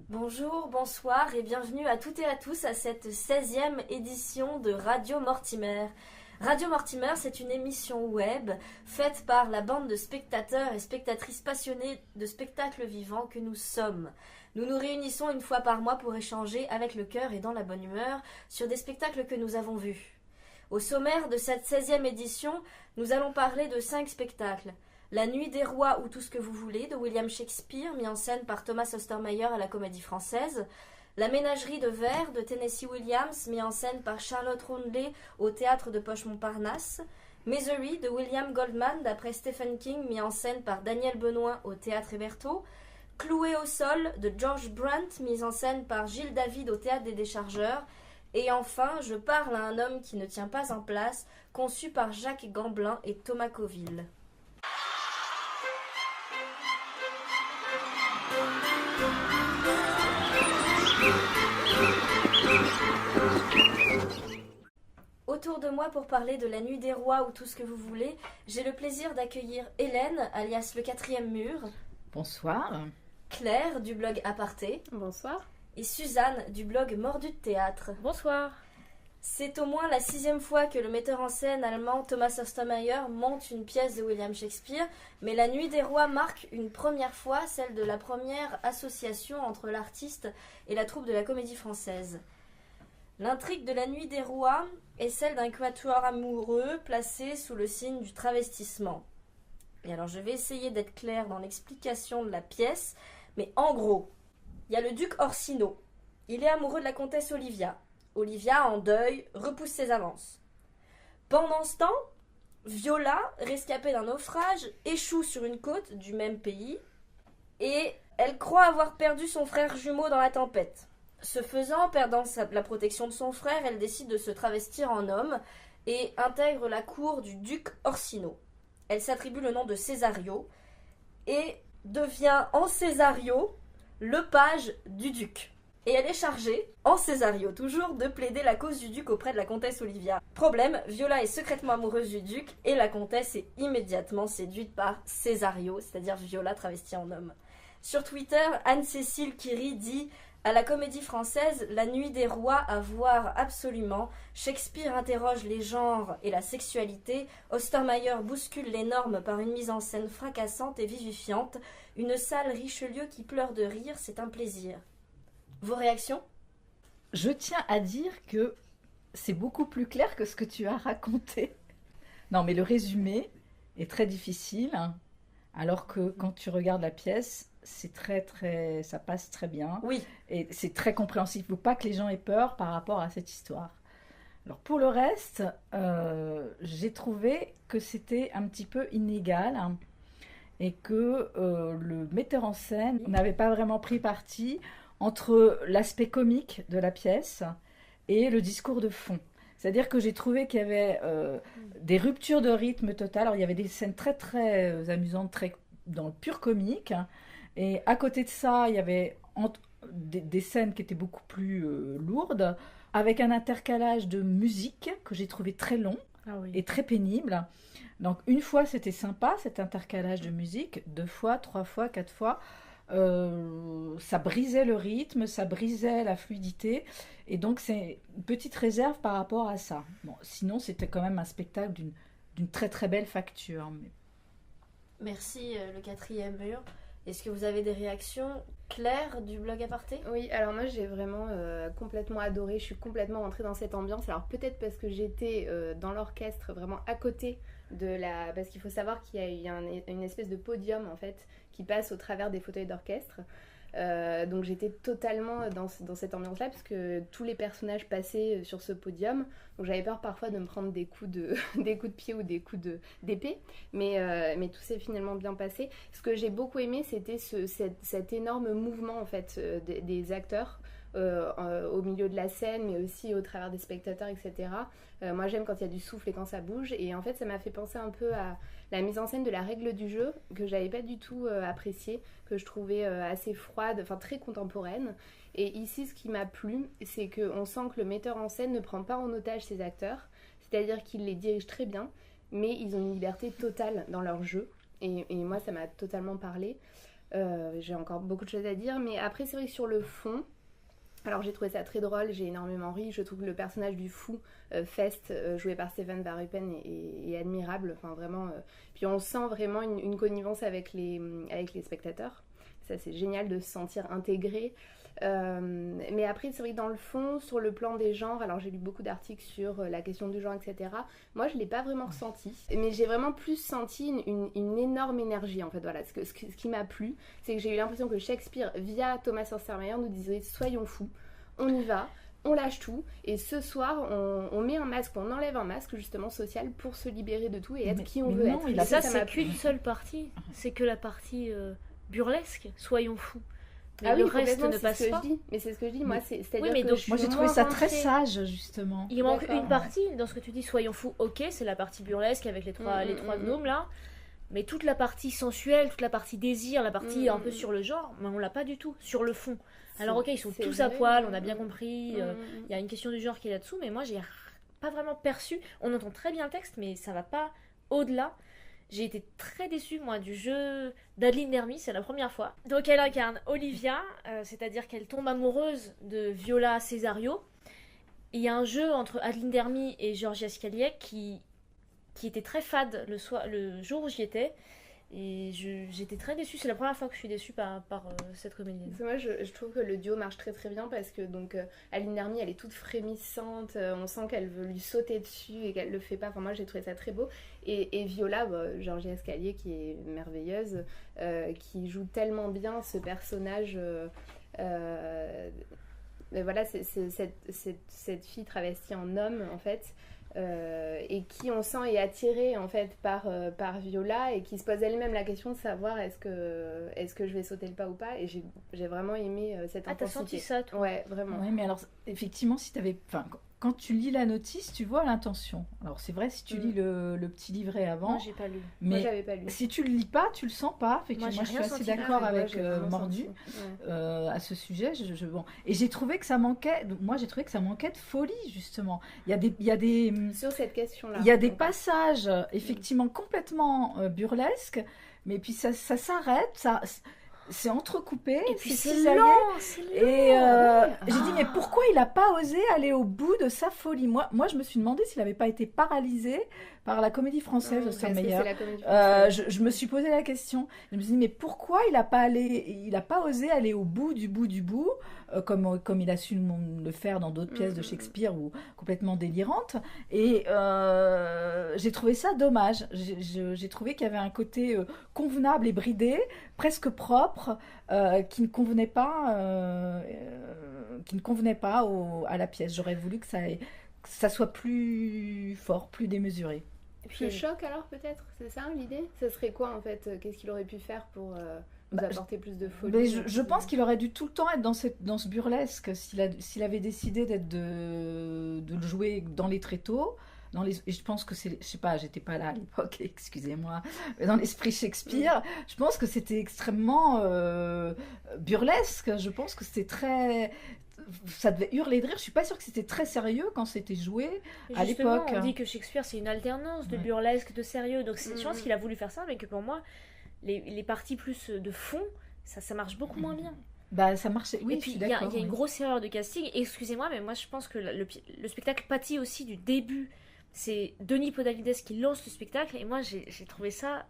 Bonjour, bonsoir et bienvenue à toutes et à tous à cette 16e édition de Radio Mortimer. Radio Mortimer, c'est une émission web faite par la bande de spectateurs et spectatrices passionnés de spectacles vivants que nous sommes. Nous nous réunissons une fois par mois pour échanger avec le cœur et dans la bonne humeur sur des spectacles que nous avons vus. Au sommaire de cette 16e édition, nous allons parler de 5 spectacles. La Nuit des Rois ou Tout ce que vous voulez de William Shakespeare, mis en scène par Thomas Ostermeyer à la Comédie Française. La Ménagerie de verre de Tennessee Williams, mis en scène par Charlotte Roundley au Théâtre de Poche-Montparnasse. Misery de William Goldman d'après Stephen King, mis en scène par Daniel Benoît au Théâtre Hébertot. Cloué au sol de George Brunt, mis en scène par Gilles David au Théâtre des Déchargeurs. Et enfin, Je parle à un homme qui ne tient pas en place, conçu par Jacques Gamblin et Thomas Coville. Autour de moi pour parler de La Nuit des Rois ou Tout ce que vous voulez, j'ai le plaisir d'accueillir Hélène, alias Le Quatrième Mur. Bonsoir. Claire, du blog Aparté. Bonsoir. Et Suzanne, du blog Mordu de Théâtre. Bonsoir. C'est au moins la 6e fois que le metteur en scène allemand Thomas Ostermeyer monte une pièce de William Shakespeare, mais La Nuit des Rois marque une première fois celle de la première association entre l'artiste et la troupe de la Comédie Française. L'intrigue de La Nuit des Rois est celle d'un quatuor amoureux placé sous le signe du travestissement. Et alors je vais essayer d'être claire dans l'explication de la pièce, mais en gros, il y a le duc Orsino. Il est amoureux de la comtesse Olivia. Olivia, en deuil, repousse ses avances. Pendant ce temps, Viola, rescapée d'un naufrage, échoue sur une côte du même pays et elle croit avoir perdu son frère jumeau dans la tempête. Ce faisant, perdant la protection de son frère, elle décide de se travestir en homme et intègre la cour du duc Orsino. Elle s'attribue le nom de Césario et devient en Césario le page du duc. Et elle est chargée, en Césario toujours, de plaider la cause du duc auprès de la comtesse Olivia. Problème, Viola est secrètement amoureuse du duc et la comtesse est immédiatement séduite par Césario, c'est-à-dire Viola travestie en homme. Sur Twitter, Anne-Cécile Kiri dit « À la Comédie Française, La Nuit des Rois à voir absolument. Shakespeare interroge les genres et la sexualité. Ostermeyer bouscule les normes par une mise en scène fracassante et vivifiante. Une salle Richelieu qui pleure de rire, c'est un plaisir. » Vos réactions ? Je tiens à dire que c'est beaucoup plus clair que ce que tu as raconté. Non, mais le résumé est très difficile, hein, alors que quand tu regardes la pièce, c'est ça passe très bien. Oui. Et c'est très compréhensible. Il ne faut pas que les gens aient peur par rapport à cette histoire. Alors pour le reste, j'ai trouvé que c'était un petit peu inégal, hein, et que le metteur en scène n'avait pas vraiment pris parti entre l'aspect comique de la pièce et le discours de fond. C'est-à-dire que j'ai trouvé qu'il y avait des ruptures de rythme totales. Alors, il y avait des scènes très, très amusantes, très dans le pur comique. Et à côté de ça, il y avait des scènes qui étaient beaucoup plus lourdes, avec un intercalage de musique que j'ai trouvé très long et très pénible. Donc, une fois, c'était sympa, cet intercalage de musique. 2 fois, 3 fois, 4 fois. Ça brisait le rythme, ça brisait la fluidité, et donc c'est une petite réserve par rapport à ça. Bon, sinon c'était quand même un spectacle d'une très très belle facture. Mais... Merci Le Quatrième Mur. Est-ce que vous avez des réactions claires du blog Aparté ? Oui, alors moi j'ai vraiment complètement adoré, je suis complètement rentrée dans cette ambiance. Alors peut-être parce que j'étais dans l'orchestre vraiment à côté parce qu'il faut savoir qu'il y a une espèce de podium en fait qui passe au travers des fauteuils d'orchestre. Donc j'étais totalement dans cette ambiance-là parce que tous les personnages passaient sur ce podium. Donc j'avais peur parfois de me prendre des coups de pied ou des coups d'épée. Mais tout s'est finalement bien passé. Ce que j'ai beaucoup aimé, c'était cet énorme mouvement en fait des acteurs. Au milieu de la scène, mais aussi au travers des spectateurs, etc. Moi j'aime quand il y a du souffle et quand ça bouge, et en fait ça m'a fait penser un peu à la mise en scène de La Règle du jeu, que j'avais pas du tout appréciée, que je trouvais assez froide, enfin très contemporaine. Et ici ce qui m'a plu, c'est qu'on sent que le metteur en scène ne prend pas en otage ses acteurs, c'est-à-dire qu'ils les dirigent très bien, mais ils ont une liberté totale dans leur jeu. Et moi, ça m'a totalement parlé. J'ai encore beaucoup de choses à dire, mais après, c'est vrai que sur le fond, alors j'ai trouvé ça très drôle, j'ai énormément ri. Je trouve que le personnage du fou, Fest, joué par Steven Verhoeven, est admirable. Enfin, vraiment. Puis on sent vraiment une connivence avec les spectateurs. Ça, c'est génial de se sentir intégré. Mais après, c'est vrai que dans le fond, sur le plan des genres, alors j'ai lu beaucoup d'articles sur la question du genre, etc. Moi, je ne l'ai pas vraiment ressenti. Mais j'ai vraiment plus senti une énorme énergie, en fait. Voilà, ce qui m'a plu, c'est que j'ai eu l'impression que Shakespeare, via Thomas Ostermeyer, nous disait « Soyons fous, on y va ». On lâche tout et ce soir on met un masque, on enlève un masque justement social pour se libérer de tout et être qui on veut être. Et ça c'est qu'une seule partie, c'est que la partie burlesque, soyons fous. Mais le reste ne passe pas. Mais c'est ce que je dis, moi, c'est-à-dire oui, mais donc, moi j'ai trouvé ça très sage justement. Il manque une partie dans ce que tu dis, soyons fous, ok, c'est la partie burlesque avec les trois gnomes là. Mais toute la partie sensuelle, toute la partie désir, la partie un peu sur le genre, mais on l'a pas du tout, sur le fond. Alors ok, ils sont tous à poil, on a bien compris, il y a une question du genre qui est là-dessous, mais moi j'ai pas vraiment perçu, on entend très bien le texte, mais ça va pas au-delà. J'ai été très déçue, moi, du jeu d'Adeline Dermy, c'est la première fois. Donc elle incarne Olivia, c'est-à-dire qu'elle tombe amoureuse de Viola Cesario. Il y a un jeu entre Adeline Dermy et Georgia Scalier qui était très fade le jour où j'y étais. Et j'étais très déçue, c'est la première fois que je suis déçue par cette comédienne. Moi je trouve que le duo marche très très bien parce que donc Adeline Dermy elle est toute frémissante, on sent qu'elle veut lui sauter dessus et qu'elle le fait pas, enfin moi j'ai trouvé ça très beau. Et Viola, Georgia Scalier qui est merveilleuse, qui joue tellement bien ce personnage, mais voilà cette fille travestie en homme en fait. Et qui on sent est attirée en fait par Viola et qui se pose elle-même la question de savoir est-ce que je vais sauter le pas ou pas, et j'ai vraiment aimé cette intensité. T'as senti ça toi? Ouais, vraiment. Ouais, mais alors effectivement si t'avais, enfin quand tu lis la notice, tu vois l'intention. Alors c'est vrai si tu lis le petit livret avant. Moi j'ai pas lu. Mais moi j'avais pas lu. Si tu le lis pas, tu le sens pas. Effectivement, moi je suis assez d'accord avec Mordu à ce sujet. Bon. Et j'ai trouvé que ça manquait. Moi j'ai trouvé que ça manquait de folie justement. Il y a des sur cette question-là. Il y a des passages effectivement complètement burlesques, mais puis ça s'arrête, c'est entrecoupé, et puis c'est cisaillé. lent. Et j'ai dit mais pourquoi il n'a pas osé aller au bout de sa folie? Moi je me suis demandé s'il n'avait pas été paralysé par la comédie française Ostermeyer. Je me suis posé la question. Je me suis dit mais pourquoi il n'a pas osé aller au bout du bout comme il a su le faire dans d'autres pièces de Shakespeare ou complètement délirantes. Et j'ai trouvé ça dommage. J'ai trouvé qu'il y avait un côté convenable et bridé, presque propre, qui ne convenait pas à la pièce. J'aurais voulu que ça soit plus fort, plus démesuré. Plus choc alors peut-être, c'est ça l'idée? Ça serait quoi en fait? Qu'est-ce qu'il aurait pu faire pour nous apporter plus de folie? Mais je pense qu'il aurait dû tout le temps être dans ce burlesque s'il avait décidé de le jouer dans les tréteaux. Et je pense que je sais pas, j'étais pas là à l'époque, excusez-moi, mais dans l'esprit Shakespeare, je pense que c'était extrêmement burlesque. Je pense que c'était très, ça devait hurler de rire. Je suis pas sûre que c'était très sérieux quand c'était joué à l'époque. On dit que Shakespeare c'est une alternance de burlesque, de sérieux, donc je pense qu'il a voulu faire ça, mais que pour moi les parties plus de fond, ça marche beaucoup moins bien. Bah ça marchait. Oui, et puis il y a une grosse erreur de casting. Excusez-moi, mais moi je pense que le spectacle pâtit aussi du début. C'est Denis Podalides qui lance le spectacle et moi j'ai trouvé ça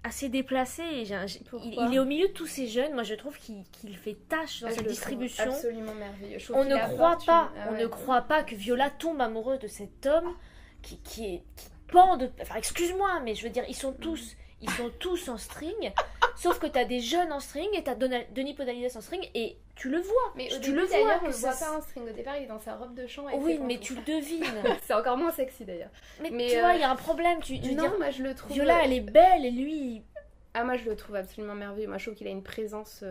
assez déplacé. Il est au milieu de tous ces jeunes. Moi je trouve qu'il fait tâche dans sa distribution. Absolument merveilleux. On ne croit pas que Viola tombe amoureuse de cet homme qui pend de. Enfin excuse-moi, mais je veux dire ils sont tous en string, sauf que t'as des jeunes en string et t'as Denis Podalides en string et tu le vois. Mais tu le vois d'ailleurs, on le voit pas en string. Au départ, il est dans sa robe de champ. Oui, mais tu le devines. C'est encore moins sexy d'ailleurs. Mais tu vois, il y a un problème. Non, moi je le trouve. Viola, elle est belle et lui. Ah, moi je le trouve absolument merveilleux. Moi je trouve qu'il a une présence,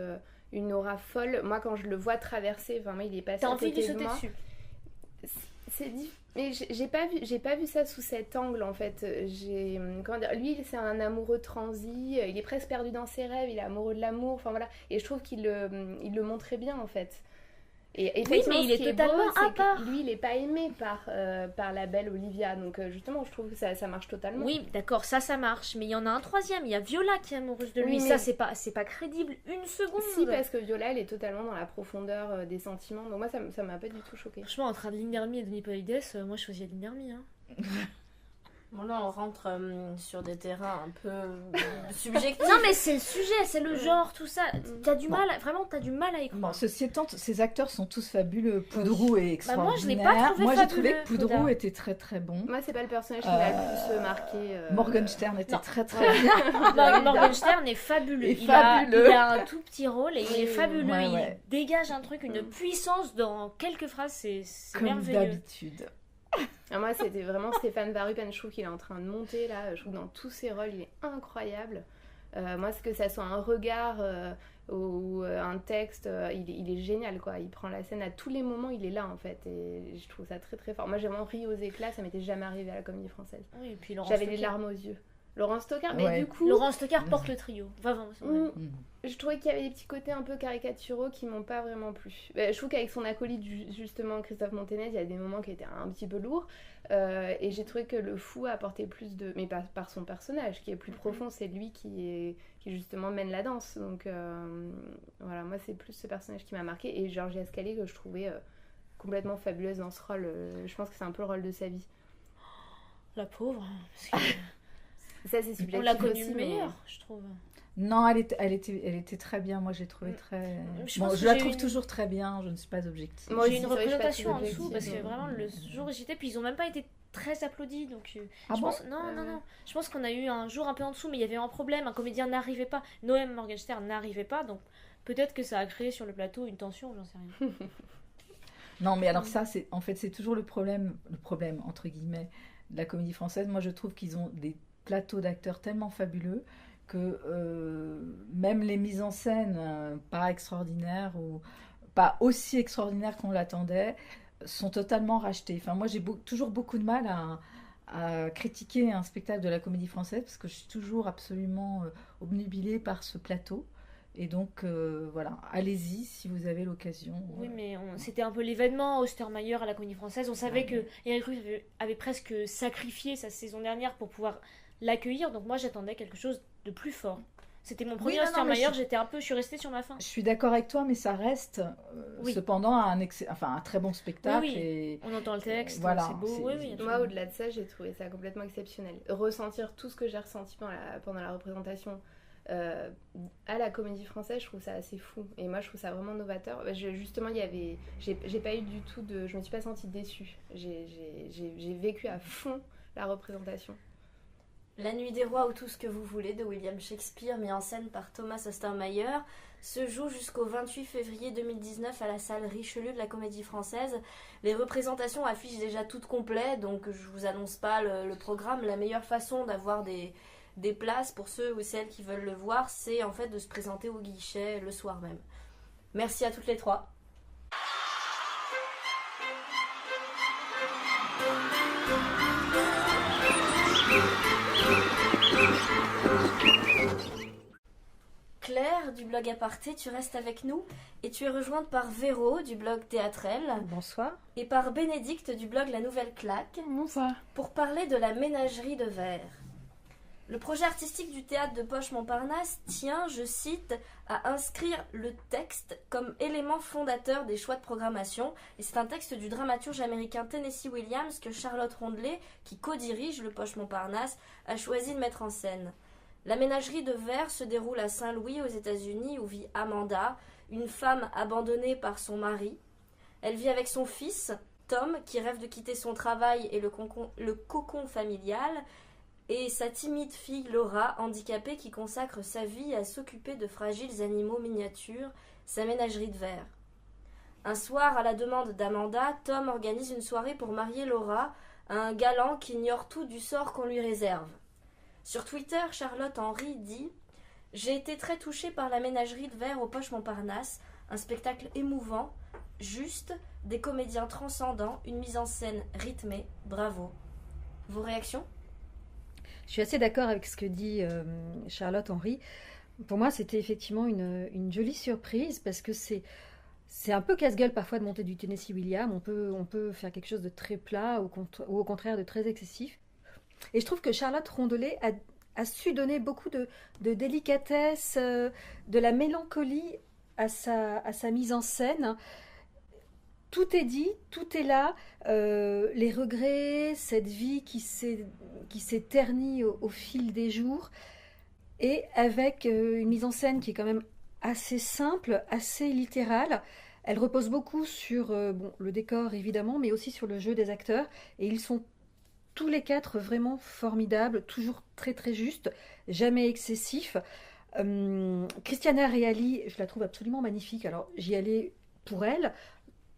une aura folle. Moi quand je le vois traverser, vraiment il est passé. T'as envie de lui sauter dessus. C'est mais j'ai pas vu ça sous cet angle en fait. Lui c'est un amoureux transi, il est presque perdu dans ses rêves, il est amoureux de l'amour, enfin voilà, et je trouve qu'il le montrait bien en fait. Et Oui, effectivement, mais il ce est qui beau, totalement à c'est que part. lui, il n'est pas aimé par la belle Olivia. Donc justement, je trouve que ça marche totalement. Oui, d'accord, ça marche. Mais il y en a un troisième. Il y a Viola qui est amoureuse de lui. Oui, Ça, mais- c'est pas crédible une seconde. Si, parce que Viola, elle est totalement dans la profondeur des sentiments. Donc moi, ça m'a pas du tout choqué. Franchement, entre Adeline Dermy et Denis Polides, moi je choisis Adeline Dermy. Hein. Bon, là, on rentre sur des terrains un peu subjectifs. Non, mais c'est le sujet, c'est le genre, tout ça. T'as du Bon. mal, vraiment, t'as du mal à y croire. Bon, ceci étant, ces acteurs sont tous fabuleux. Poudrou est Bah, moi, je l'ai extraordinaire. pas trouvé Moi, j'ai trouvé fabuleux, que Poudrou Fauda. était très très bon. Moi, c'est pas le personnage qui m'a le plus marqué. Morgenstern était non. très très bien. Morgenstern est fabuleux. Il est Il a fabuleux. un tout petit rôle et il est fabuleux. Ouais, il ouais. dégage un truc, une puissance dans quelques phrases, c'est Comme merveilleux. d'habitude. Ah, moi, c'était vraiment Stéphane Varupen. Je trouve qu'il est en train de monter là. Je trouve que dans tous ses rôles, il est incroyable. Moi, que ça soit un regard ou un texte, il est génial quoi. Il prend la scène à tous les moments, il est là en fait. Et je trouve ça très très fort. Moi, j'ai vraiment ri aux éclats. Ça m'était jamais arrivé à la Comédie Française. Oui, et puis Laurent J'avais des Stocker. larmes aux yeux. Laurent Stocker, mais Ouais. du coup. Laurent Stocker porte le trio. Vraiment, c'est vrai. Je trouvais qu'il y avait des petits côtés un peu caricaturaux qui m'ont pas vraiment plu. Je trouve qu'avec son acolyte, justement, Christophe Montenay, il y a des moments qui étaient un petit peu lourds. Et j'ai trouvé que le fou apportait plus de... Mais par son personnage, qui est plus profond, c'est lui qui justement mène la danse. Donc voilà, moi c'est plus ce personnage qui m'a marqué. Et Georgia Scalé, que je trouvais complètement fabuleuse dans ce rôle. Je pense que c'est un peu le rôle de sa vie. La pauvre. Parce que Ça, c'est subjectif on l'a connue aussi, meilleure, je trouve. Non, elle était très bien. Moi, j'ai trouvé très. Je Bon, pense je que la j'ai trouve une- toujours très bien. Je ne suis pas objective. Moi J'ai aussi, une c'est vrai que je suis pas représentation en très dessous parce que objective. vraiment le jour où j'étais, puis ils ont même pas été très applaudis donc Ah je bon pense non, je pense qu'on a eu un jour un peu en dessous mais il y avait un problème, un comédien n'arrivait pas, Noam Morgenstern n'arrivait pas donc peut-être que ça a créé sur le plateau une tension, j'en sais rien. Non, mais alors ça, c'est toujours le problème entre guillemets de la Comédie Française. Moi, je trouve qu'ils ont des plateaux d'acteurs tellement fabuleux que même les mises en scène pas extraordinaires ou pas aussi extraordinaires qu'on l'attendait sont totalement rachetées. Enfin, moi, j'ai toujours beaucoup de mal à critiquer un spectacle de la Comédie Française parce que je suis toujours absolument obnubilée par ce plateau. Et donc, voilà, allez-y si vous avez l'occasion. Oui, mais c'était un peu l'événement Ostermayer à la Comédie Française. On savait que Eric Ruff avait presque sacrifié sa saison dernière pour pouvoir l'accueillir. Donc moi, j'attendais quelque chose de plus fort. C'était mon premier Oui, non, mais Ostermayer. Je suis restée sur ma faim. Je suis d'accord avec toi, mais ça reste Oui. cependant un très bon spectacle. Oui, oui. Et On entend le texte, voilà, c'est beau. c'est- Oui, oui, Moi, au-delà de ça, j'ai trouvé ça complètement exceptionnel. Ressentir tout ce que j'ai ressenti pendant la représentation à la Comédie Française, je trouve ça assez fou. Et moi, je trouve ça vraiment novateur. Justement, j'ai pas eu du tout de... Je me suis pas sentie déçue. J'ai vécu à fond la représentation. La Nuit des Rois ou tout ce que vous voulez de William Shakespeare, mis en scène par Thomas Ostermayer, se joue jusqu'au 28 février 2019 à la salle Richelieu de la Comédie Française. Les représentations affichent déjà toutes complètes, donc je vous annonce pas le programme. La meilleure façon d'avoir des places pour ceux ou celles qui veulent le voir, c'est en fait de se présenter au guichet le soir même. Merci à toutes les trois. Claire du blog Aparté, tu restes avec nous et tu es rejointe par Véro du blog Théâtrel Bonsoir. et par Bénédicte du blog La Nouvelle Claque Bonsoir. pour parler de la ménagerie de verre. Le projet artistique du théâtre de Poche-Montparnasse tient, je cite, à inscrire le texte comme élément fondateur des choix de programmation. Et c'est un texte du dramaturge américain Tennessee Williams que Charlotte Rondelet, qui co-dirige le Poche-Montparnasse, a choisi de mettre en scène. La ménagerie de verre se déroule à Saint-Louis aux États-Unis où vit Amanda, une femme abandonnée par son mari. Elle vit avec son fils, Tom, qui rêve de quitter son travail et le cocon familial, et sa timide fille Laura, handicapée, qui consacre sa vie à s'occuper de fragiles animaux miniatures, sa ménagerie de verre. Un soir, à la demande d'Amanda, Tom organise une soirée pour marier Laura à un galant qui ignore tout du sort qu'on lui réserve. Sur Twitter, Charlotte Henry dit « J'ai été très touchée par la ménagerie de verre au Poche-Montparnasse, un spectacle émouvant, juste, des comédiens transcendants, une mise en scène rythmée, bravo. » Vos réactions ? Je suis assez d'accord avec ce que dit Charlotte Henry. Pour moi, c'était effectivement une jolie surprise parce que c'est c'est un peu casse-gueule parfois de monter du Tennessee Williams. On peut faire quelque chose de très plat ou au contraire de très excessif. Et je trouve que Charlotte Rondelet a su donner beaucoup de délicatesse, de la mélancolie à sa mise en scène. Tout est dit, tout est là. Les regrets, cette vie qui s'est ternie au fil des jours, et avec une mise en scène qui est quand même assez simple, assez littérale. Elle repose beaucoup sur le décor évidemment, mais aussi sur le jeu des acteurs. Et ils sont tous les 4 vraiment formidables, toujours très très justes, jamais excessifs. Christiana Reali, je la trouve absolument magnifique. Alors j'y allais pour elle,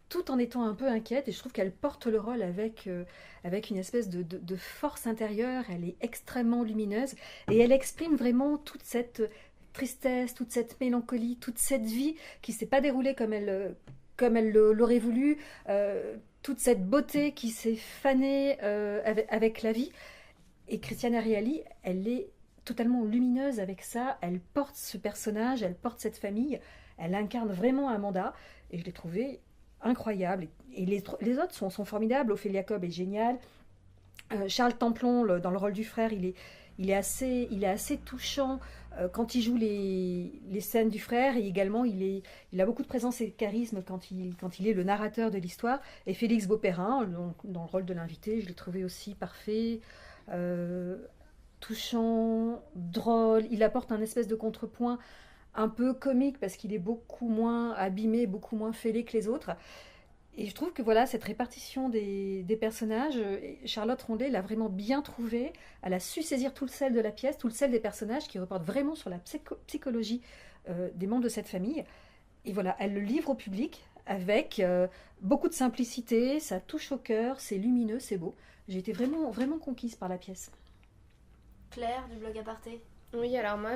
tout en étant un peu inquiète, et je trouve qu'elle porte le rôle avec une espèce de force intérieure. Elle est extrêmement lumineuse, et elle exprime vraiment toute cette tristesse, toute cette mélancolie, toute cette vie qui ne s'est pas déroulée comme elle l'aurait voulu, toute cette beauté qui s'est fanée avec la vie. Et Christiana Reali, elle est totalement lumineuse avec ça. Elle porte ce personnage, elle porte cette famille, elle incarne vraiment Amanda, et je l'ai trouvée incroyable. Et les autres sont formidables. Ophélia Cobb est géniale. Charles Templon, dans le rôle du frère, il est assez touchant quand il joue les scènes du frère, et également il a beaucoup de présence et de charisme quand il est le narrateur de l'histoire. Et Félix Beauperrin, dans le rôle de l'invité, je l'ai trouvé aussi parfait, touchant, drôle. Il apporte un espèce de contrepoint un peu comique parce qu'il est beaucoup moins abîmé, beaucoup moins fêlé que les autres. Et je trouve que voilà, cette répartition des personnages, Charlotte Rondelet l'a vraiment bien trouvée. Elle a su saisir tout le sel de la pièce, tout le sel des personnages qui reportent vraiment sur la psychologie des membres de cette famille. Et voilà, elle le livre au public avec beaucoup de simplicité, ça touche au cœur, c'est lumineux, c'est beau. J'ai été vraiment, vraiment conquise par la pièce. Claire, du blog Aparté. Oui, alors moi,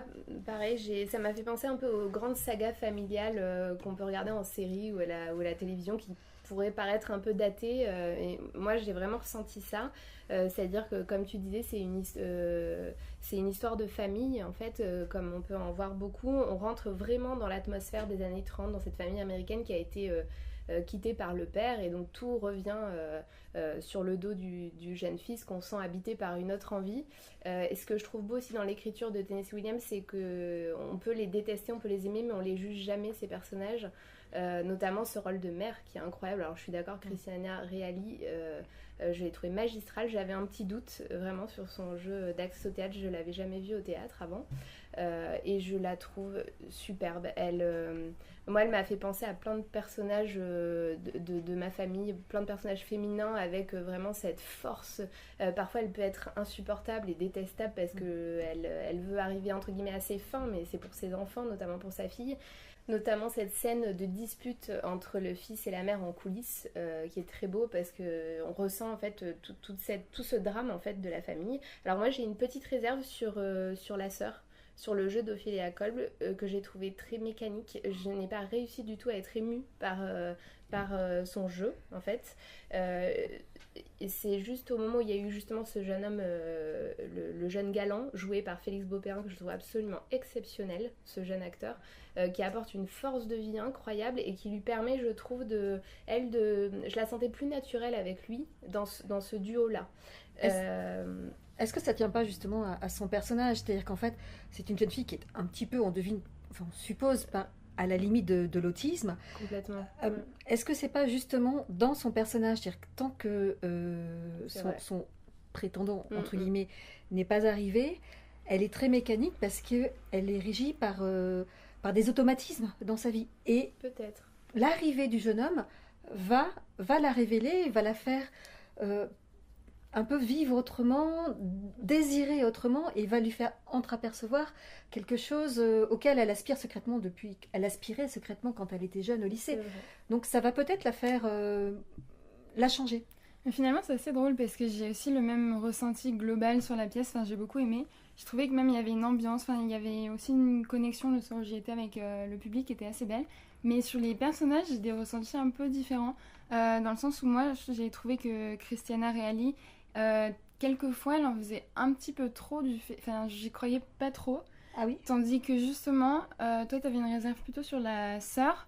pareil, ça m'a fait penser un peu aux grandes sagas familiales qu'on peut regarder en série ou à la télévision, qui pourraient paraître un peu datées. Et moi, j'ai vraiment ressenti ça. C'est-à-dire que, comme tu disais, c'est une histoire de famille, en fait, comme on peut en voir beaucoup. On rentre vraiment dans l'atmosphère des années 30, dans cette famille américaine qui a été quittée par le père, et donc tout revient sur le dos du jeune fils qu'on sent habité par une autre envie. Et ce que je trouve beau aussi dans l'écriture de Tennessee Williams, c'est qu'on peut les détester, on peut les aimer, mais on les juge jamais, ces personnages. Notamment ce rôle de mère qui est incroyable. Alors je suis d'accord, Christiana Reali, je l'ai trouvé magistrale. J'avais un petit doute vraiment sur son jeu d'axe au théâtre, je ne l'avais jamais vue au théâtre avant, et je la trouve superbe. Moi, elle m'a fait penser à plein de personnages de ma famille, plein de personnages féminins avec vraiment cette force. Parfois, elle peut être insupportable et détestable parce qu'elle veut arriver entre guillemets à ses fins, mais c'est pour ses enfants, notamment pour sa fille. Notamment cette scène de dispute entre le fils et la mère en coulisses, qui est très beau parce qu'on ressent en fait tout ce drame en fait de la famille. Alors moi, j'ai une petite réserve sur la sœur, sur le jeu d'Ophélia Cobb, que j'ai trouvé très mécanique. Je n'ai pas réussi du tout à être émue par son jeu, en fait. Et c'est juste au moment où il y a eu justement ce jeune homme, le jeune galant, joué par Félix Beauperrin, que je trouve absolument exceptionnel, ce jeune acteur, qui apporte une force de vie incroyable et qui lui permet, je trouve, je la sentais plus naturelle avec lui dans ce duo-là. Est-ce que ça tient pas justement à son personnage? C'est-à-dire qu'en fait, c'est une jeune fille qui est un petit peu, on suppose, à la limite de l'autisme. Complètement. Est-ce que c'est pas justement dans son personnage? C'est-à-dire que tant que son prétendant, entre guillemets, n'est pas arrivé, elle est très mécanique parce qu'elle est régie par des automatismes dans sa vie. Et peut-être l'arrivée du jeune homme va la révéler, va la faire un peu vivre autrement, désirer autrement, et va lui faire entreapercevoir quelque chose auquel elle aspire secrètement elle aspirait secrètement quand elle était jeune au lycée. Donc ça va peut-être la faire la changer. Mais finalement, c'est assez drôle parce que j'ai aussi le même ressenti global sur la pièce. Enfin, j'ai beaucoup aimé. Je trouvais que même il y avait une ambiance, enfin, il y avait aussi une connexion le soir où j'y étais avec le public qui était assez belle. Mais sur les personnages, j'ai des ressentis un peu différents. Dans le sens où moi, j'ai trouvé que Christiana Reali, quelquefois, elle en faisait un petit peu trop enfin, j'y croyais pas trop. Ah oui. Tandis que justement, toi, t'avais une réserve plutôt sur la sœur.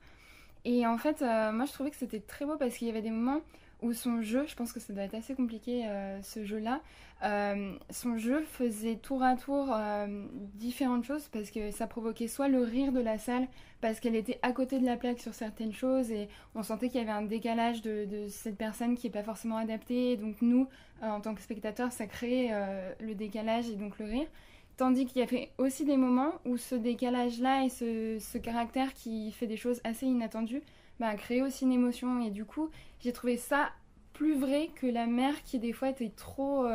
Et en fait, moi je trouvais que c'était très beau parce qu'il y avait des moments où son jeu, je pense que ça doit être assez compliqué ce jeu-là, son jeu faisait tour à tour différentes choses parce que ça provoquait soit le rire de la salle parce qu'elle était à côté de la plaque sur certaines choses et on sentait qu'il y avait un décalage de cette personne qui n'est pas forcément adaptée. Et donc nous, en tant que spectateurs, ça créait le décalage et donc le rire. Tandis qu'il y avait aussi des moments où ce décalage-là et ce caractère qui fait des choses assez inattendues a créé aussi une émotion. Et du coup, j'ai trouvé ça plus vrai que la mère qui des fois était trop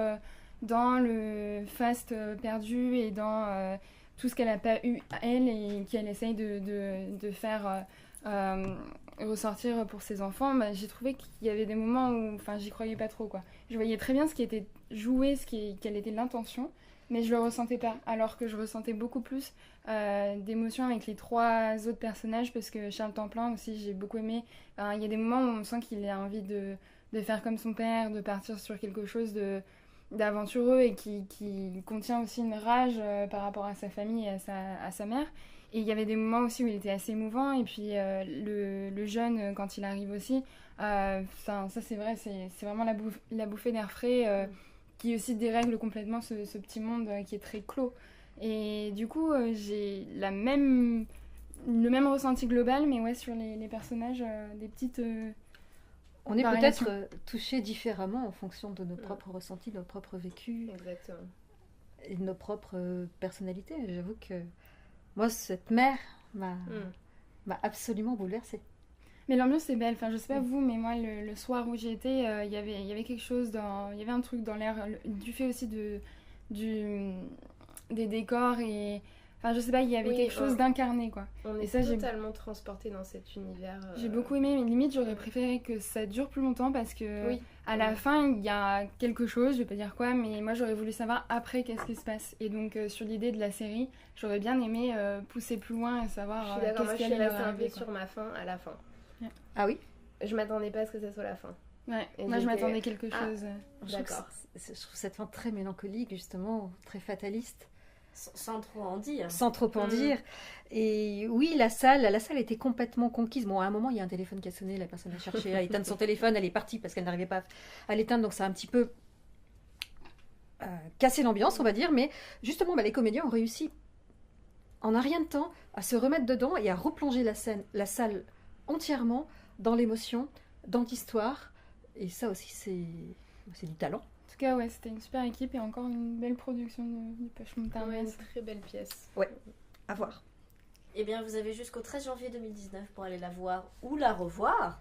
dans le fast perdu et dans tout ce qu'elle n'a pas eu elle et qu'elle essaye de faire ressortir pour ses enfants. J'ai trouvé qu'il y avait des moments où j'y croyais pas trop, quoi. Je voyais très bien ce qui était joué, quelle était l'intention, mais je le ressentais pas, alors que je ressentais beaucoup plus d'émotions avec les 3 autres personnages, parce que Charles Templin aussi, j'ai beaucoup aimé. Il y a des moments où on sent qu'il a envie de faire comme son père, de partir sur quelque chose d'aventureux et qui contient aussi une rage par rapport à sa famille et à sa mère. Et il y avait des moments aussi où il était assez émouvant, et puis le jeune, quand il arrive aussi, ça c'est vrai, c'est vraiment la bouffée d'air frais qui aussi dérègle complètement ce petit monde qui est très clos. Et du coup, j'ai le même ressenti global, mais ouais, sur les personnages, des petites On est variations. peut-être touchés différemment en fonction de nos propres ressentis, de nos propres vécus Exactement. et de nos propres personnalités. J'avoue que moi, cette mère m'a absolument bouleversée. Mais l'ambiance est belle. Je sais pas vous, mais moi, le soir où j'y étais, il y avait quelque chose il y avait un truc dans l'air, du fait aussi des décors et... je sais pas, il y avait quelque chose d'incarné, quoi. On Et est ça, totalement transporté dans cet univers. J'ai beaucoup aimé, mais limite, j'aurais préféré que ça dure plus longtemps parce que à la fin, il y a quelque chose, je vais pas dire quoi, mais moi, j'aurais voulu savoir après qu'est-ce qui se passe. Et donc, sur l'idée de la série, j'aurais bien aimé pousser plus loin et savoir Je suis d'accord, moi, qu'est-ce je qui suis allait restée leur un peu arriver, quoi. sur ma fin à la fin. Ah oui? Je m'attendais pas à ce que ça soit la fin. Ouais, Et moi, je j'étais- m'attendais quelque Ah. chose. D'accord. Je trouve cette fin très mélancolique, justement, très fataliste, Sans trop en dire. sans trop en dire. Et oui, la salle était complètement conquise. Bon, à un moment, il y a un téléphone qui a sonné, la personne a cherché à éteindre son téléphone, elle est partie parce qu'elle n'arrivait pas à l'éteindre, donc ça a un petit peu cassé l'ambiance, on va dire. Mais justement, les comédiens ont réussi, en un rien de temps, à se remettre dedans et à replonger la salle entièrement dans l'émotion, dans l'histoire. Et ça aussi, c'est du talent. En tout cas, ouais, c'était une super équipe et encore une belle production du Poche Ouais, Montparnasse. une très belle pièce. À voir. Eh bien, vous avez jusqu'au 13 janvier 2019 pour aller la voir ou la revoir.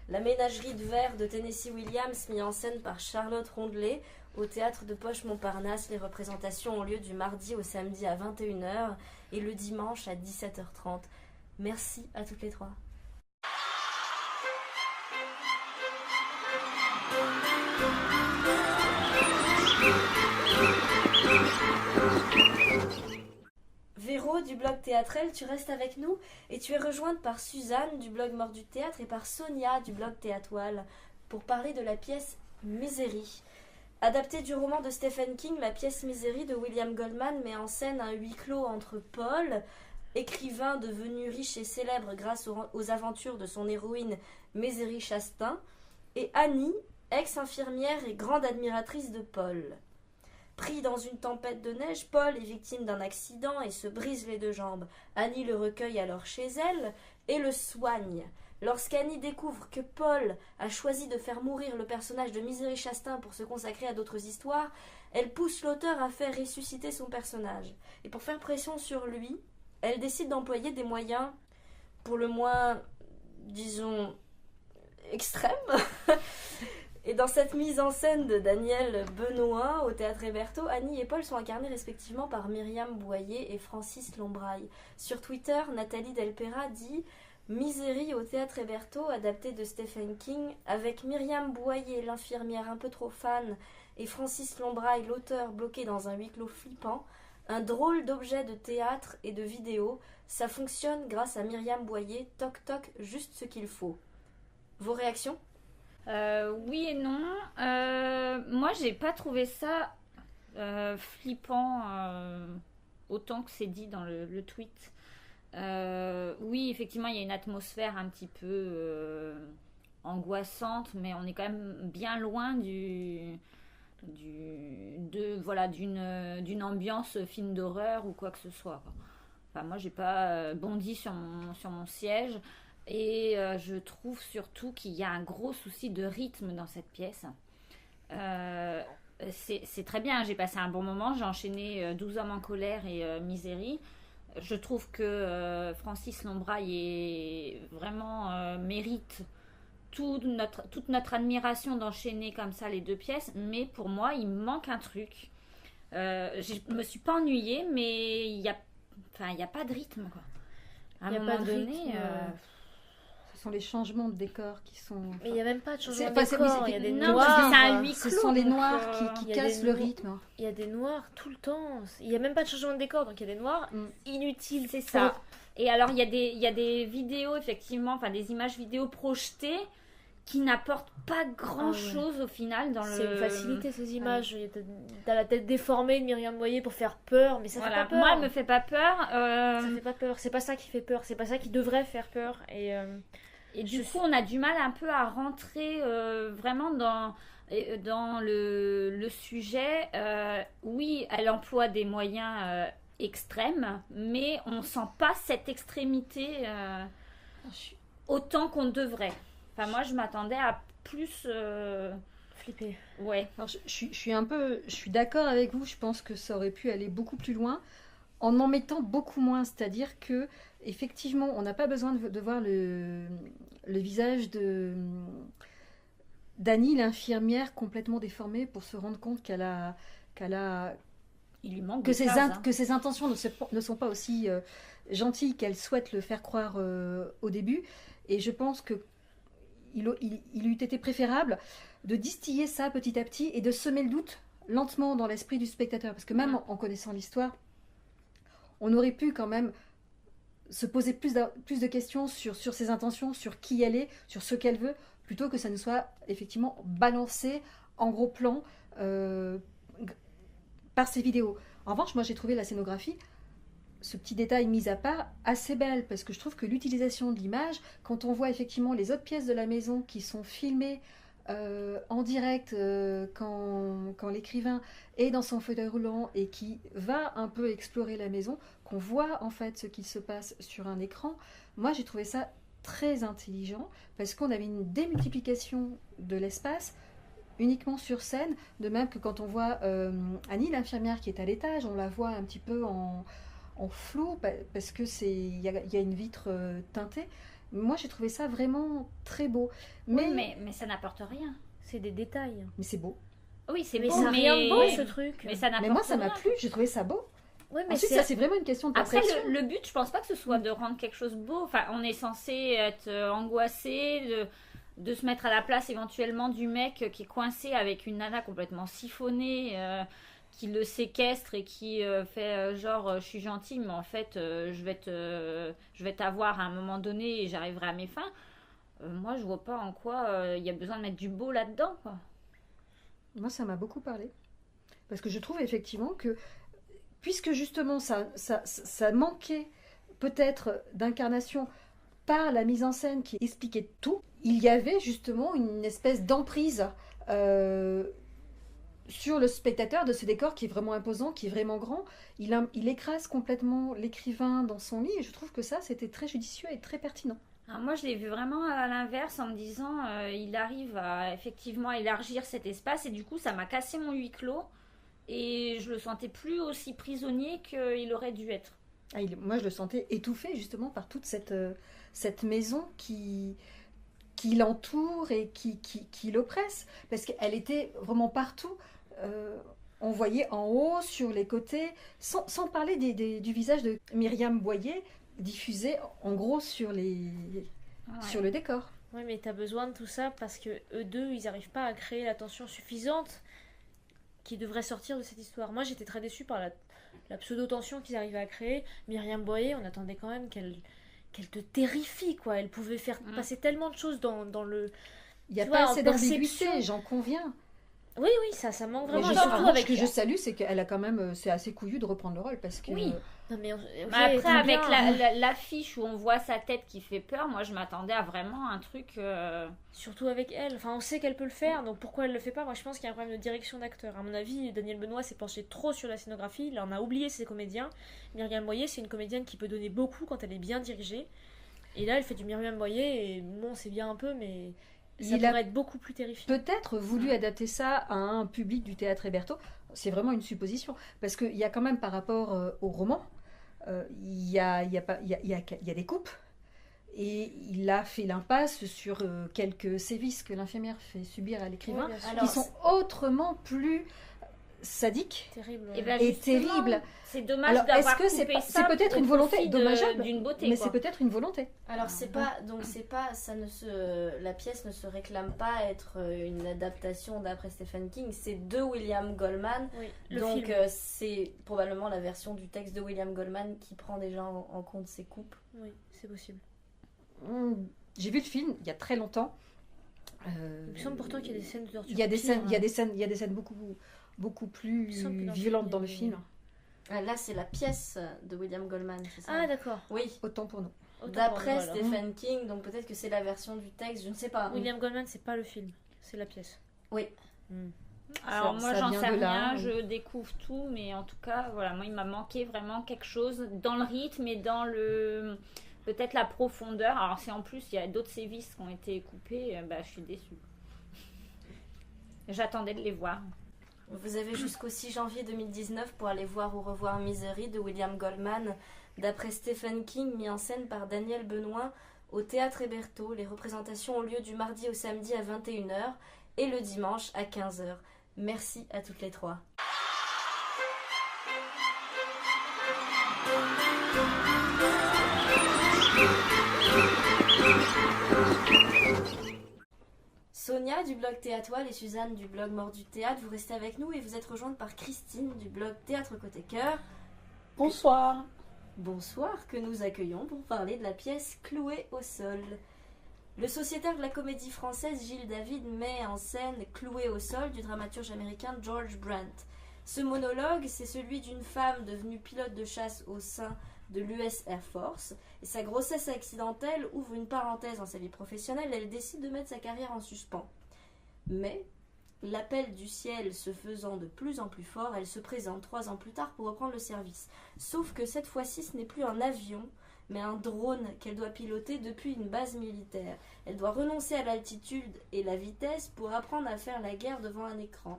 La ménagerie de verre de Tennessee Williams, mise en scène par Charlotte Rondelet, au théâtre de Poche Montparnasse. Les représentations ont lieu du mardi au samedi à 21h et le dimanche à 17h30. Merci à toutes les 3. Véro du blog Théâtrel, tu restes avec nous et tu es rejointe par Suzanne du blog Mort du Théâtre et par Sonia du blog Théâtoile pour parler de la pièce Misery. Adaptée du roman de Stephen King, la pièce Misery de William Goldman met en scène un huis clos entre Paul, écrivain devenu riche et célèbre grâce aux aventures de son héroïne Misery Chastain, et Annie, ex-infirmière et grande admiratrice de Paul. Pris dans une tempête de neige, Paul est victime d'un accident et se brise les 2 jambes. Annie le recueille alors chez elle et le soigne. Lorsqu'Annie découvre que Paul a choisi de faire mourir le personnage de Misery Chastain pour se consacrer à d'autres histoires, elle pousse l'auteur à faire ressusciter son personnage. Et pour faire pression sur lui, elle décide d'employer des moyens pour le moins, disons, extrêmes. Et dans cette mise en scène de Daniel Benoît au Théâtre Héberto, Annie et Paul sont incarnés respectivement par Myriam Boyer et Francis Lombraille. Sur Twitter, Nathalie Delpera dit « Misery au Théâtre Héberto, adapté de Stephen King, avec Myriam Boyer, l'infirmière un peu trop fan, et Francis Lombraille, l'auteur bloqué dans un huis clos flippant, un drôle d'objet de théâtre et de vidéo, ça fonctionne grâce à Myriam Boyer, toc toc, juste ce qu'il faut. » Vos réactions ? Oui et non. Moi, j'ai pas trouvé ça flippant autant que c'est dit dans le tweet. Oui, effectivement, il y a une atmosphère un petit peu angoissante, mais on est quand même bien loin d'une ambiance film d'horreur ou quoi que ce soit, quoi. Enfin, moi, j'ai pas bondi sur mon siège. Et je trouve surtout qu'il y a un gros souci de rythme dans cette pièce. C'est très bien, j'ai passé un bon moment, j'ai enchaîné 12 hommes en colère et Misery. Je trouve que Francis Lombraille mérite toute notre admiration d'enchaîner comme ça les deux pièces, mais pour moi, il me manque un truc. Je me suis pas ennuyée, mais il y a pas de rythme, quoi. À un moment donné... Ce sont les changements de décor qui sont... Mais il n'y a même pas de changement de Enfin, décor, il y a des Non, noirs. c'est un huis Ce clos, sont les donc, noirs qui il y a cassent des le no- rythme. Il y a des noirs tout le temps. Il n'y a même pas de changement de décor, donc il y a des noirs inutiles. C'est ça. Et alors, il y a des vidéos, effectivement, enfin des images vidéo projetées qui n'apportent pas grand-chose au final dans C'est le... une facilité, ces images. T'as la tête déformée de Myriam Boyer pour faire peur, mais ça fait pas peur. Moi, elle me fait pas peur. Ça fait pas peur. C'est pas ça qui fait peur. C'est pas ça qui devrait faire peur. Et du coup, on a du mal un peu à rentrer vraiment dans le sujet. Oui, elle emploie des moyens extrêmes, mais on sent pas cette extrémité autant qu'on devrait. Enfin, moi, je m'attendais à plus... flipper. Ouais. Alors, je suis d'accord avec vous, je pense que ça aurait pu aller beaucoup plus loin en mettant beaucoup moins, c'est-à-dire que effectivement, on n'a pas besoin de voir le visage d'Annie, l'infirmière, complètement déformée pour se rendre compte qu'elle a Il lui manque que des cases, que ses intentions ne sont pas aussi gentilles qu'elle souhaite le faire croire au début. Et je pense que il eût été préférable de distiller ça petit à petit et de semer le doute lentement dans l'esprit du spectateur. Parce que même en connaissant l'histoire, on aurait pu quand même se poser plus de questions sur ses intentions, sur qui elle est, sur ce qu'elle veut, plutôt que ça ne soit effectivement balancé en gros plan par ces vidéos. En revanche, moi j'ai trouvé la scénographie, ce petit détail mis à part, assez belle, parce que je trouve que l'utilisation de l'image, quand on voit effectivement les autres pièces de la maison qui sont filmées en direct quand l'écrivain est dans son fauteuil roulant et qui va un peu explorer la maison, qu'on voit en fait ce qu'il se passe sur un écran, moi j'ai trouvé ça très intelligent, parce qu'on avait une démultiplication de l'espace uniquement sur scène, de même que quand on voit Annie l'infirmière qui est à l'étage, on la voit un petit peu en flou, parce que il y a une vitre teintée. Moi, j'ai trouvé ça vraiment très beau. Mais ça n'apporte rien. C'est des détails. Mais c'est beau. Oui, c'est Mais beau, ça n'a rien de beau, ce truc. Mais ça n'apporte Mais moi, ça m'a rien. plu. J'ai trouvé ça beau. Ouais, mais Ensuite, ça, c'est vraiment une question de Après, perception. le but, je pense pas que ce soit de rendre quelque chose beau. Enfin, on est censé être angoissé, de se mettre à la place éventuellement du mec qui est coincé avec une nana complètement siphonnée, qui le séquestre et qui fait genre je suis gentil, mais en fait je vais t'avoir à un moment donné et j'arriverai à mes fins. Moi, je vois pas en quoi il y a besoin de mettre du beau là-dedans, quoi. Moi, ça m'a beaucoup parlé. Parce que je trouve effectivement que, puisque justement ça manquait peut-être d'incarnation par la mise en scène qui expliquait tout, il y avait justement une espèce d'emprise sur le spectateur de ce décor qui est vraiment imposant, qui est vraiment grand. Il écrase complètement l'écrivain dans son lit et je trouve que ça, c'était très judicieux et très pertinent. Alors moi, je l'ai vu vraiment à l'inverse en me disant il arrive à effectivement élargir cet espace et du coup, ça m'a cassé mon huis clos et je le sentais plus aussi prisonnier qu'il aurait dû être. Moi, je le sentais étouffé justement par toute cette maison qui l'entoure et qui l'oppresse, parce qu'elle était vraiment partout. On voyait en haut, sur les côtés, sans parler du visage de Myriam Boyer, diffusé en gros sur le décor. Oui, mais t'as besoin de tout ça parce que eux deux, ils n'arrivent pas à créer la tension suffisante qui devrait sortir de cette histoire. Moi, j'étais très déçue par la pseudo-tension qu'ils arrivaient à créer. Myriam Boyer, on attendait quand même qu'elle te terrifie, quoi. Elle pouvait faire passer tellement de choses dans le... Il n'y a tu pas vois, assez en d'ambiguïté, perception. j'en conviens. Oui, ça manque Mais vraiment. je, Surtout ce avec. que je salue, c'est qu'elle a quand même, c'est assez couillu de reprendre le rôle parce que. Oui. Non, mais Après, très avec bien. l'affiche où on voit sa tête qui fait peur, moi je m'attendais à vraiment un truc. Surtout avec elle. Enfin, on sait qu'elle peut le faire, donc pourquoi elle le fait pas? Moi, je pense qu'il y a un problème de direction d'acteur. À mon avis, Daniel Benoît s'est penché trop sur la scénographie. Il en a oublié ses comédiens. Myriam Boyer, c'est une comédienne qui peut donner beaucoup quand elle est bien dirigée. Et là, elle fait du Myriam Boyer, et bon, c'est bien un peu, mais ça Il a pourrait être beaucoup plus terrifiant. peut-être voulu adapter ça à un public du théâtre Héberto. C'est vraiment une supposition. Parce qu'il y a quand même par rapport au roman, il y a des coupes. Et il a fait l'impasse sur quelques sévices que l'infirmière fait subir à l'écrivain, Ouais, bien sûr. Alors, qui sont autrement plus sadiques Terrible. Et, ben, et justement, terribles. c'est dommage Alors, d'avoir est-ce que c'est coupé pas- ça c'est peut-être au une volonté profit dommageable, d'une beauté. Mais quoi. c'est peut-être une volonté. Alors c'est pas ça ne se la pièce ne se réclame pas être une adaptation d'après Stephen King, c'est de William Goldman. Oui, le Donc film. c'est probablement la version du texte de William Goldman qui prend déjà en compte ces coupes. Oui, c'est possible. J'ai vu le film il y a très longtemps. Il me semble pourtant qu'il y a des scènes de torture. Il y a des pires, scènes, il y a des scènes beaucoup plus Il me semble que dans le violentes film, dans le il y a film. Ah, là c'est la pièce de William Goldman, c'est ça? Ah, d'accord. Oui, Autant pour nous. Autant d'après pour nous, alors. Stephen King, donc peut-être que c'est la version du texte, je ne sais pas. William Goldman, c'est pas le film, c'est la pièce. Oui. Alors moi ça j'en vient sais de là, rien, oui. je découvre tout, mais en tout cas voilà, moi il m'a manqué vraiment quelque chose dans le rythme et dans le peut-être la profondeur. Alors si en plus il y a d'autres sévices qui ont été coupés, bah je suis déçue. J'attendais de les voir. Vous avez jusqu'au 6 janvier 2019 pour aller voir ou revoir Misery de William Goldman, d'après Stephen King, mis en scène par Daniel Benoît au Théâtre Héberto. Les représentations ont lieu du mardi au samedi à 21h et le dimanche à 15h. Merci à toutes les trois. Sonia du blog Théâtoile et Suzanne du blog Mort du Théâtre, vous restez avec nous et vous êtes rejointes par Christine du blog Théâtre Côté Cœur. Bonsoir. Bonsoir, que nous accueillons pour parler de la pièce Clouée au sol. Le sociétaire de la comédie française Gilles David met en scène Clouée au sol du dramaturge américain George Brandt. Ce monologue, c'est celui d'une femme devenue pilote de chasse au sein de l'US Air Force. Et sa grossesse accidentelle ouvre une parenthèse dans sa vie professionnelle. Elle décide de mettre sa carrière en suspens. Mais, l'appel du ciel se faisant de plus en plus fort, elle se présente 3 ans plus tard pour reprendre le service. Sauf que cette fois-ci, ce n'est plus un avion, mais un drone qu'elle doit piloter depuis une base militaire. Elle doit renoncer à l'altitude et la vitesse pour apprendre à faire la guerre devant un écran.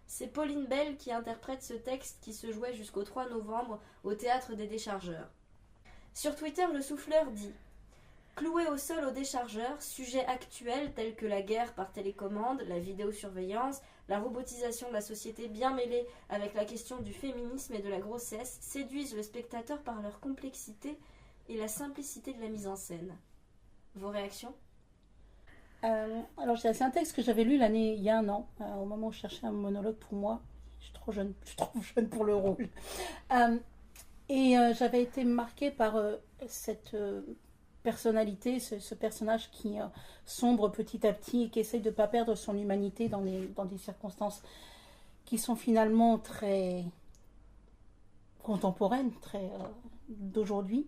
C'est Pauline Bell qui interprète ce texte qui se jouait jusqu'au 3 novembre au Théâtre des Déchargeurs. Sur Twitter, le souffleur dit « Cloué au sol aux déchargeurs, sujets actuels tels que la guerre par télécommande, la vidéosurveillance, la robotisation de la société bien mêlée avec la question du féminisme et de la grossesse séduisent le spectateur par leur complexité et la simplicité de la mise en scène. » Vos réactions ? Alors c'est un texte que j'avais lu il y a un an, au moment où je cherchais un monologue pour moi. Je suis trop jeune pour le rôle. J'avais été marquée par cette personnalité, ce personnage qui sombre petit à petit et qui essaye de ne pas perdre son humanité dans des circonstances qui sont finalement très contemporaines, très d'aujourd'hui.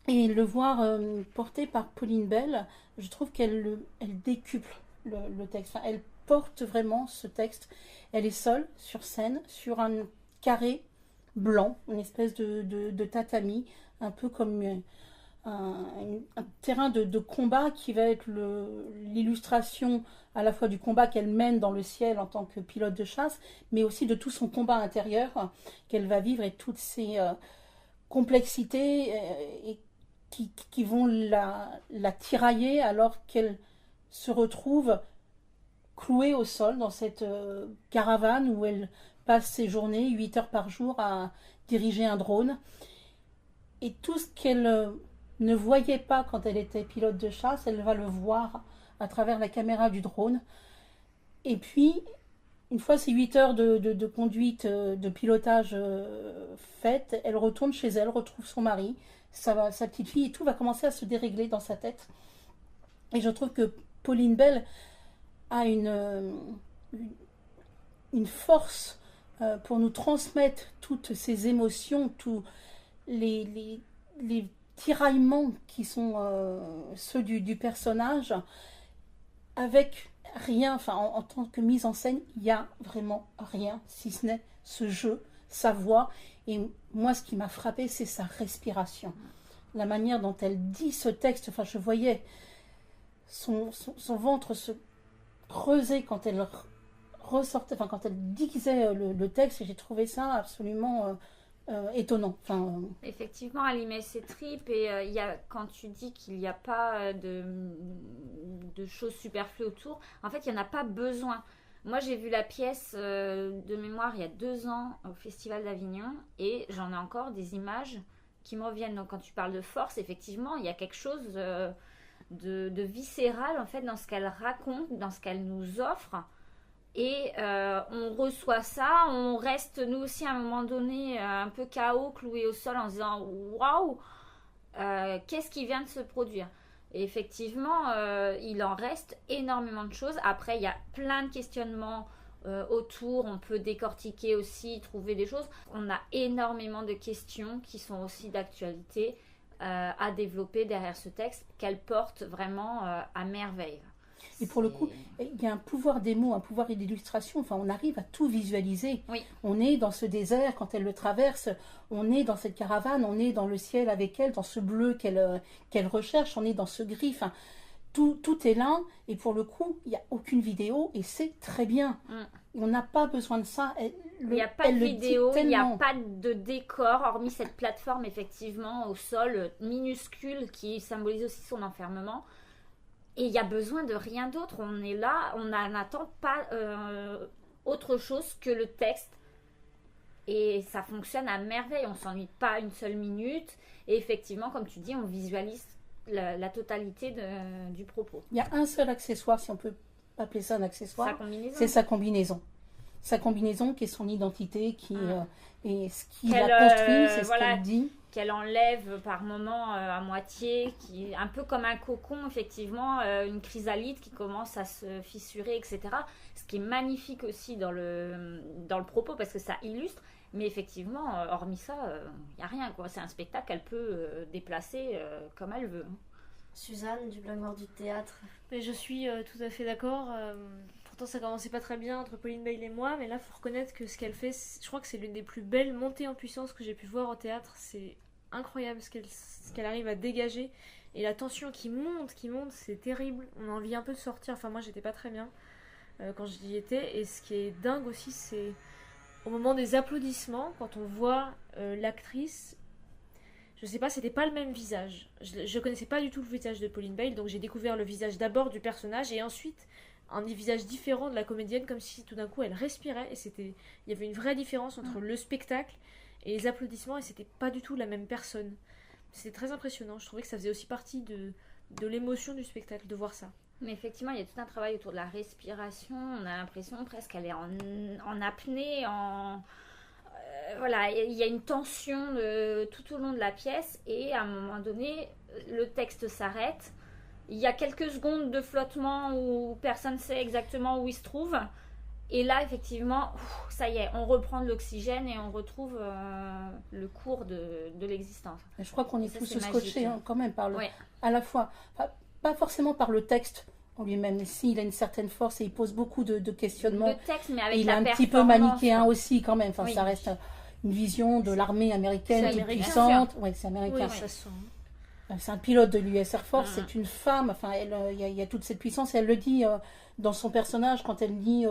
Et le voir porté par Pauline Bell, je trouve qu'elle décuple le texte. Enfin, elle porte vraiment ce texte. Elle est seule sur scène, sur un carré blanc, une espèce de tatami, un peu comme un terrain de combat qui va être l'illustration à la fois du combat qu'elle mène dans le ciel en tant que pilote de chasse, mais aussi de tout son combat intérieur qu'elle va vivre et toutes ces complexités et qui vont la tirailler alors qu'elle se retrouve clouée au sol dans cette caravane où elle passe ses journées, 8 heures par jour, à diriger un drone. Et tout ce qu'elle ne voyait pas quand elle était pilote de chasse, elle va le voir à travers la caméra du drone. Et puis, une fois ces 8 heures de conduite, de pilotage faites, elle retourne chez elle, retrouve son mari, sa petite fille, et tout va commencer à se dérégler dans sa tête. Et je trouve que Pauline Bell a une force pour nous transmettre toutes ces émotions, tous les tiraillements qui sont ceux du personnage, avec rien, enfin en tant que mise en scène, il n'y a vraiment rien, si ce n'est ce jeu, sa voix. Et moi, ce qui m'a frappé, c'est sa respiration. La manière dont elle dit ce texte, enfin je voyais son ventre se creuser quand elle ressortait, enfin quand elle disait le texte, et j'ai trouvé ça absolument étonnant. Enfin, Effectivement, elle y met ses tripes et quand tu dis qu'il n'y a pas de choses superflues autour, en fait, il n'y en a pas besoin. Moi, j'ai vu la pièce de mémoire il y a 2 ans au Festival d'Avignon et j'en ai encore des images qui me reviennent. Donc, quand tu parles de force, effectivement, il y a quelque chose de viscéral en fait dans ce qu'elle raconte, dans ce qu'elle nous offre. Et on reçoit ça, on reste nous aussi à un moment donné un peu KO, cloué au sol en se disant waouh, qu'est-ce qui vient de se produire? Et effectivement, il en reste énormément de choses. Après, il y a plein de questionnements autour, on peut décortiquer aussi, trouver des choses. On a énormément de questions qui sont aussi d'actualité à développer derrière ce texte, qu'elle porte vraiment à merveille. Et pour le coup, il y a un pouvoir des mots, un pouvoir d'illustration. Enfin, on arrive à tout visualiser. Oui. On est dans ce désert quand elle le traverse. On est dans cette caravane. On est dans le ciel avec elle, dans ce bleu qu'elle recherche. On est dans ce gris. Enfin, tout est là. Et pour le coup, il n'y a aucune vidéo et c'est très bien. On n'a pas besoin de ça. Il n'y a pas de vidéo, il n'y a pas de décor, hormis cette plateforme, effectivement, au sol minuscule qui symbolise aussi son enfermement. Et il y a besoin de rien d'autre. On est là, on n'attend pas autre chose que le texte. Et ça fonctionne à merveille. On ne s'ennuie pas une seule minute. Et effectivement, comme tu dis, on visualise la totalité du propos. Il y a un seul accessoire, si on peut appeler ça un accessoire. Sa combinaison. C'est sa combinaison. Sa combinaison qui est son identité, qui est ce qui la construit, c'est ce qu'elle dit. Qu'elle enlève par moments à moitié, qui est un peu comme un cocon, effectivement, une chrysalide qui commence à se fissurer, etc. Ce qui est magnifique aussi dans le propos, parce que ça illustre. Mais effectivement, hormis ça, il n'y a rien, quoi. C'est un spectacle qu'elle peut déplacer comme elle veut. Suzanne, du Blanc Noir du théâtre. Mais je suis tout à fait d'accord. Pourtant, ça commençait pas très bien entre Pauline Bayle et moi, mais là, faut reconnaître que ce qu'elle fait, je crois que c'est l'une des plus belles montées en puissance que j'ai pu voir au théâtre. C'est incroyable ce qu'elle arrive à dégager. Et la tension qui monte, c'est terrible. On a envie un peu de sortir. Enfin, moi, j'étais pas très bien quand j'y étais. Et ce qui est dingue aussi, c'est au moment des applaudissements, quand on voit l'actrice. Je sais pas, c'était pas le même visage. Je connaissais pas du tout le visage de Pauline Bayle, donc j'ai découvert le visage d'abord du personnage et ensuite un visage différent de la comédienne, comme si tout d'un coup elle respirait et il y avait une vraie différence entre le spectacle et les applaudissements et c'était pas du tout la même personne. C'était très impressionnant. Je trouvais que ça faisait aussi partie de l'émotion du spectacle de voir ça. Mais effectivement, il y a tout un travail autour de la respiration. On a l'impression presque qu'elle est en apnée, voilà, il y a une tension tout au long de la pièce et à un moment donné, le texte s'arrête. Il y a quelques secondes de flottement où personne ne sait exactement où il se trouve. Et là, effectivement, ça y est, on reprend de l'oxygène et on retrouve le cours de l'existence. Je crois qu'on est ça, tous c'est scotchés magique. quand même par Ouais. à la fois, pas forcément par le texte en lui-même, mais si, il a une certaine force et il pose beaucoup de questionnements. Le texte, mais avec Et il la est un petit peu performance, manichéen quoi. aussi quand même. Enfin, Oui. ça reste une vision de l'armée américaine C'est qui est américain. puissante. Ouais, c'est américain. Oui, ça se sent. C'est un pilote de l'US Air Force, Mhm. c'est une femme. Enfin, il y a toute cette puissance. Et elle le dit dans son personnage quand elle dit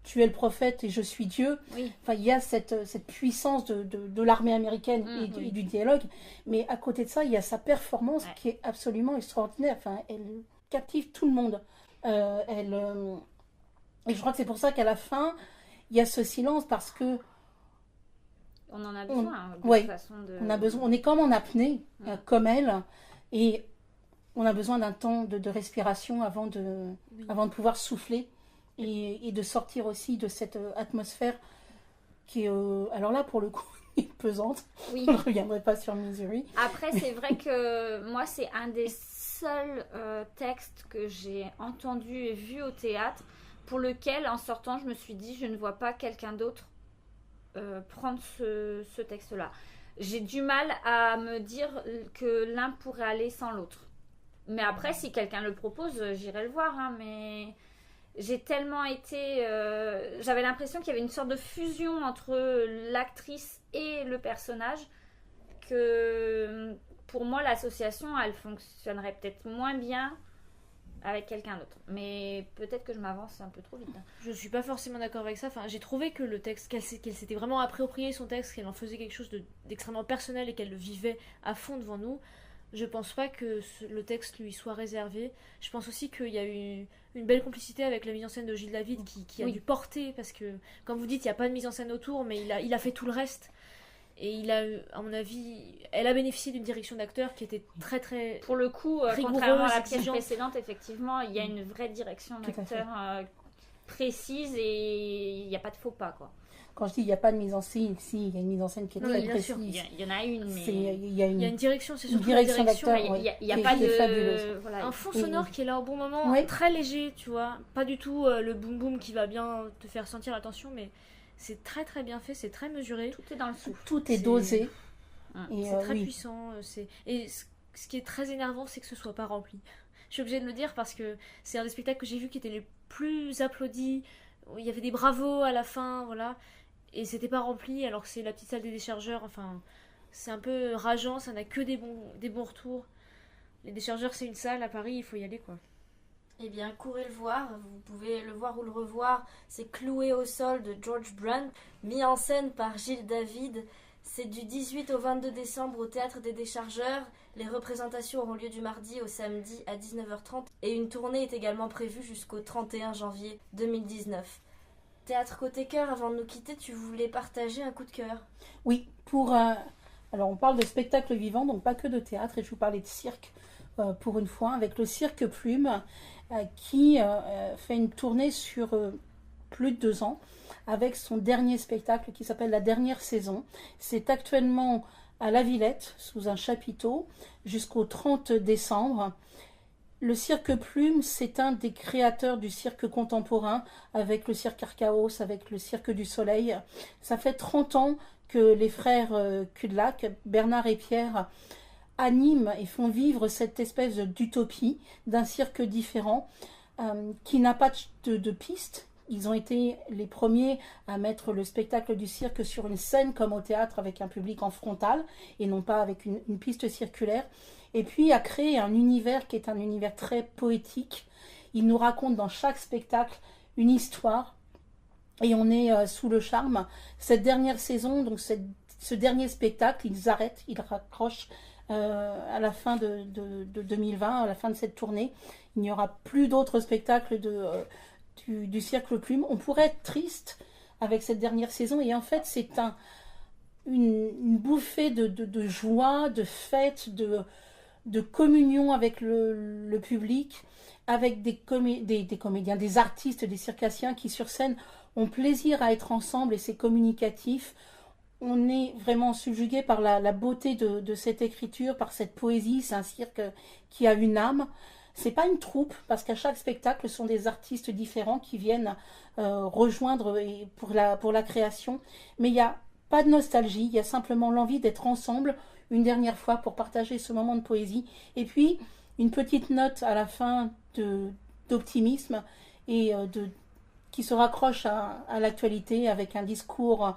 tu es le prophète et je suis Dieu. Oui. Enfin, il y a cette puissance de l'armée américaine et du dialogue. Mais à côté de ça, il y a sa performance qui est absolument extraordinaire. Enfin, elle captive tout le monde. Et je crois que c'est pour ça qu'à la fin, il y a ce silence parce que On en a besoin. De ouais, toute façon de... on est comme en apnée, comme elle, et on a besoin d'un temps de respiration avant de pouvoir souffler et de sortir aussi de cette atmosphère qui est, alors là, pour le coup, est pesante. Oui. Je ne reviendrai pas sur Missouri. Après, c'est vrai que moi, c'est un des seuls textes que j'ai entendu et vu au théâtre pour lequel, en sortant, je me suis dit, je ne vois pas quelqu'un d'autre prendre ce texte-là. J'ai du mal à me dire que l'un pourrait aller sans l'autre. Mais après, si quelqu'un le propose, j'irai le voir. Hein, mais j'ai tellement été... j'avais l'impression qu'il y avait une sorte de fusion entre l'actrice et le personnage que pour moi, l'association, elle fonctionnerait peut-être moins bien avec quelqu'un d'autre. Mais peut-être que je m'avance un peu trop vite. Je suis pas forcément d'accord avec ça. Enfin, j'ai trouvé que le texte, qu'elle s'était vraiment approprié son texte, qu'elle en faisait quelque chose d'extrêmement personnel et qu'elle le vivait à fond devant nous. Je pense pas que le texte lui soit réservé. Je pense aussi qu'il y a eu une belle complicité avec la mise en scène de Gilles David qui a dû porter, parce que, comme vous dites, il n'y a pas de mise en scène autour, mais il a fait tout le reste. Et il a, à mon avis, elle a bénéficié d'une direction d'acteur qui était très très pour le coup, contrairement à la pièce précédente, effectivement, il y a une vraie direction d'acteur précise et il n'y a pas de faux pas, quoi. Quand je dis il n'y a pas de mise en scène, si, il y a une mise en scène qui est très précise. Il y en a une, mais... Il y a une direction, c'est surtout une direction d'acteur. Il n'y a pas de... fabuleuse. Voilà. Un fond sonore qui est là au bon moment, très léger, tu vois. Pas du tout le boom boom qui va bien te faire sentir la tension, mais c'est très très bien fait, c'est très mesuré. Tout est dans le souffle. Tout est dosé. C'est très puissant. Et ce qui est très énervant, c'est que ce soit pas rempli. Je suis obligée de le dire parce que c'est un des spectacles que j'ai vu qui était les plus applaudis. Il y avait des bravos à la fin, voilà. Et c'était pas rempli alors que c'est la petite salle des déchargeurs. Enfin, c'est un peu rageant, ça n'a que des bons retours. Les déchargeurs, c'est une salle à Paris, il faut y aller, quoi. Eh bien, courez le voir, vous pouvez le voir ou le revoir. C'est Cloué au sol de George Brand, mis en scène par Gilles David. C'est du 18 au 22 décembre au Théâtre des Déchargeurs. Les représentations auront lieu du mardi au samedi à 19h30 et une tournée est également prévue jusqu'au 31 janvier 2019. Théâtre Côté Cœur, avant de nous quitter, tu voulais partager un coup de cœur. Oui, alors on parle de spectacle vivant, donc pas que de théâtre, et je vous parlais de cirque pour une fois, avec le Cirque Plume, qui fait une tournée sur plus de 2 ans, avec son dernier spectacle qui s'appelle La Dernière Saison. C'est actuellement à La Villette, sous un chapiteau, jusqu'au 30 décembre. Le Cirque Plume, c'est un des créateurs du cirque contemporain, avec le cirque Archaos, avec le Cirque du Soleil. Ça fait 30 ans que les frères Cudelac, Bernard et Pierre, animent et font vivre cette espèce d'utopie d'un cirque différent qui n'a pas de piste. Ils ont été les premiers à mettre le spectacle du cirque sur une scène comme au théâtre avec un public en frontal et non pas avec une piste circulaire. Et puis à créer un univers qui est un univers très poétique. Ils nous racontent dans chaque spectacle une histoire et on est sous le charme. Cette dernière saison, donc ce dernier spectacle, ils arrêtent, ils raccrochent à la fin de 2020, à la fin de cette tournée. Il n'y aura plus d'autres spectacles du Cirque Plume. On pourrait être triste avec cette dernière saison et en fait c'est une bouffée de joie, de fête, de communion avec le public, avec des comédiens, des artistes, des circassiens qui sur scène ont plaisir à être ensemble et c'est communicatif. On est vraiment subjugué par la beauté de cette écriture, par cette poésie. C'est un cirque qui a une âme. C'est pas une troupe, parce qu'à chaque spectacle, ce sont des artistes différents qui viennent rejoindre pour la création. Mais il n'y a pas de nostalgie, il y a simplement l'envie d'être ensemble une dernière fois pour partager ce moment de poésie. Et puis, une petite note à la fin d'optimisme et qui se raccroche à l'actualité avec un discours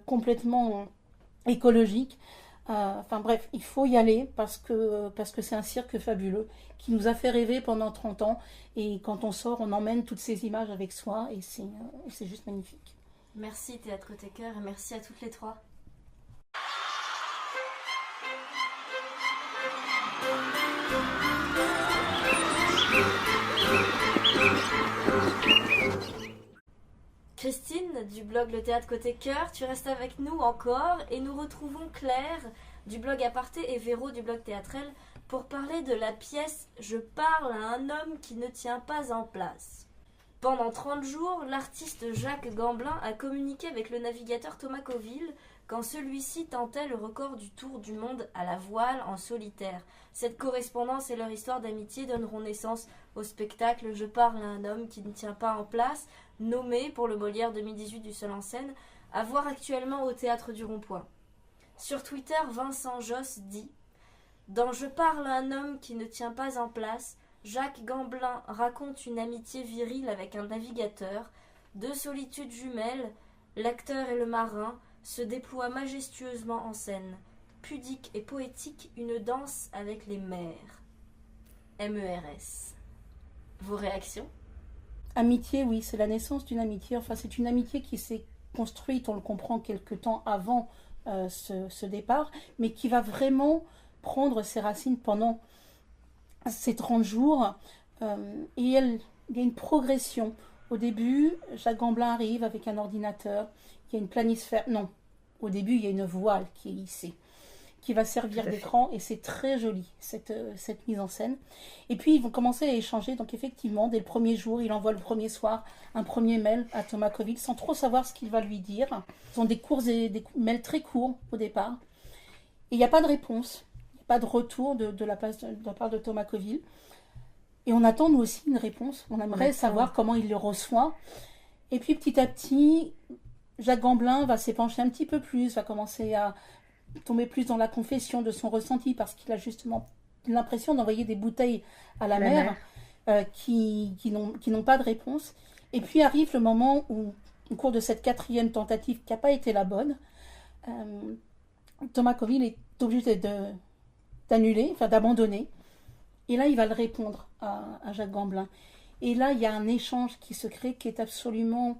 complètement écologique. Enfin bref, il faut y aller parce que c'est un cirque fabuleux qui nous a fait rêver pendant 30 ans et quand on sort, on emmène toutes ces images avec soi et c'est juste magnifique. Merci Théâtre Côté Cœur et merci à toutes les trois. Christine du blog Le Théâtre Côté Cœur, tu restes avec nous encore et nous retrouvons Claire du blog Aparté et Véro du blog Théâtrel pour parler de la pièce « Je parle à un homme qui ne tient pas en place ». Pendant 30 jours, l'artiste Jacques Gamblin a communiqué avec le navigateur Thomas Coville quand celui-ci tentait le record du tour du monde à la voile en solitaire. Cette correspondance et leur histoire d'amitié donneront naissance au spectacle Je parle à un homme qui ne tient pas en place, nommé pour le Molière 2018 du seul en scène, à voir actuellement au Théâtre du Rond-Point. Sur Twitter, Vincent Josse dit « Dans Je parle à un homme qui ne tient pas en place, Jacques Gamblin raconte une amitié virile avec un navigateur, deux solitudes jumelles, l'acteur et le marin, se déploient majestueusement en scène. Pudique et poétique, une danse avec les mers. MERS. Vos réactions ? Amitié, oui, c'est la naissance d'une amitié. Enfin, c'est une amitié qui s'est construite, on le comprend, quelque temps avant ce départ, mais qui va vraiment prendre ses racines pendant ces 30 jours. Et il y a une progression. Au début, Jacques Gamblin arrive avec un ordinateur, il y a une planisphère. Non, au début, il y a une voile qui est hissée, qui va servir d'écran, et c'est très joli, cette mise en scène. Et puis, ils vont commencer à échanger. Donc, effectivement, dès le premier jour, il envoie le premier soir un premier mail à Thomas Coville, sans trop savoir ce qu'il va lui dire. Ce sont des mails très courts au départ. Et il n'y a pas de réponse, il n'y a pas de retour de la part de Thomas Coville. Et on attend, nous aussi, une réponse. On aimerait savoir comment il le reçoit. Et puis, petit à petit, Jacques Gamblin va s'épancher un petit peu plus, va commencer à tomber plus dans la confession de son ressenti, parce qu'il a justement l'impression d'envoyer des bouteilles à la mer qui n'ont pas de réponse. Et puis arrive le moment où, au cours de cette 4e tentative qui n'a pas été la bonne, Thomas Coville est obligé d'annuler, enfin d'abandonner. Et là, il va le répondre à Jacques Gamblin. Et là, il y a un échange qui se crée, qui est absolument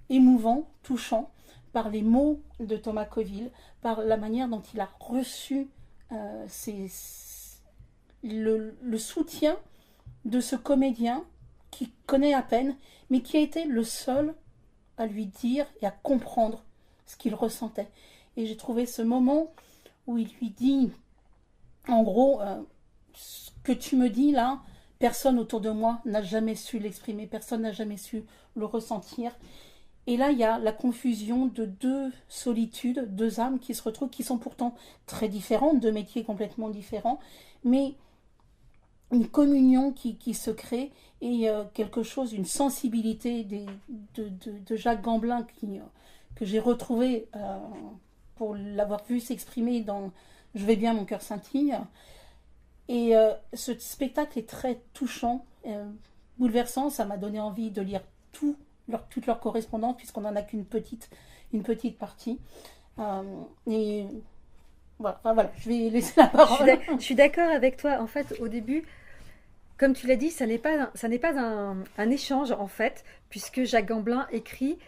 émouvant, touchant, par les mots de Thomas Coville, par la manière dont il a reçu le soutien de ce comédien qui connaît à peine, mais qui a été le seul à lui dire et à comprendre ce qu'il ressentait. Et j'ai trouvé ce moment où il lui dit, en gros, ce que tu me dis là, personne autour de moi n'a jamais su l'exprimer, personne n'a jamais su le ressentir. Et là, il y a la confusion de deux solitudes, deux âmes qui se retrouvent, qui sont pourtant très différentes, deux métiers complètement différents, mais une communion qui se crée, et quelque chose, une sensibilité de Jacques Gamblin que j'ai retrouvé pour l'avoir vu s'exprimer dans « Je vais bien, mon cœur scintille ». Et ce spectacle est très touchant, bouleversant. Ça m'a donné envie de lire toute leur correspondance, puisqu'on n'en a qu'une petite partie. Et voilà, je vais laisser la parole. Je suis d'accord avec toi. En fait, au début, comme tu l'as dit, ça n'est pas un échange, en fait, puisque Jacques Gamblin écrit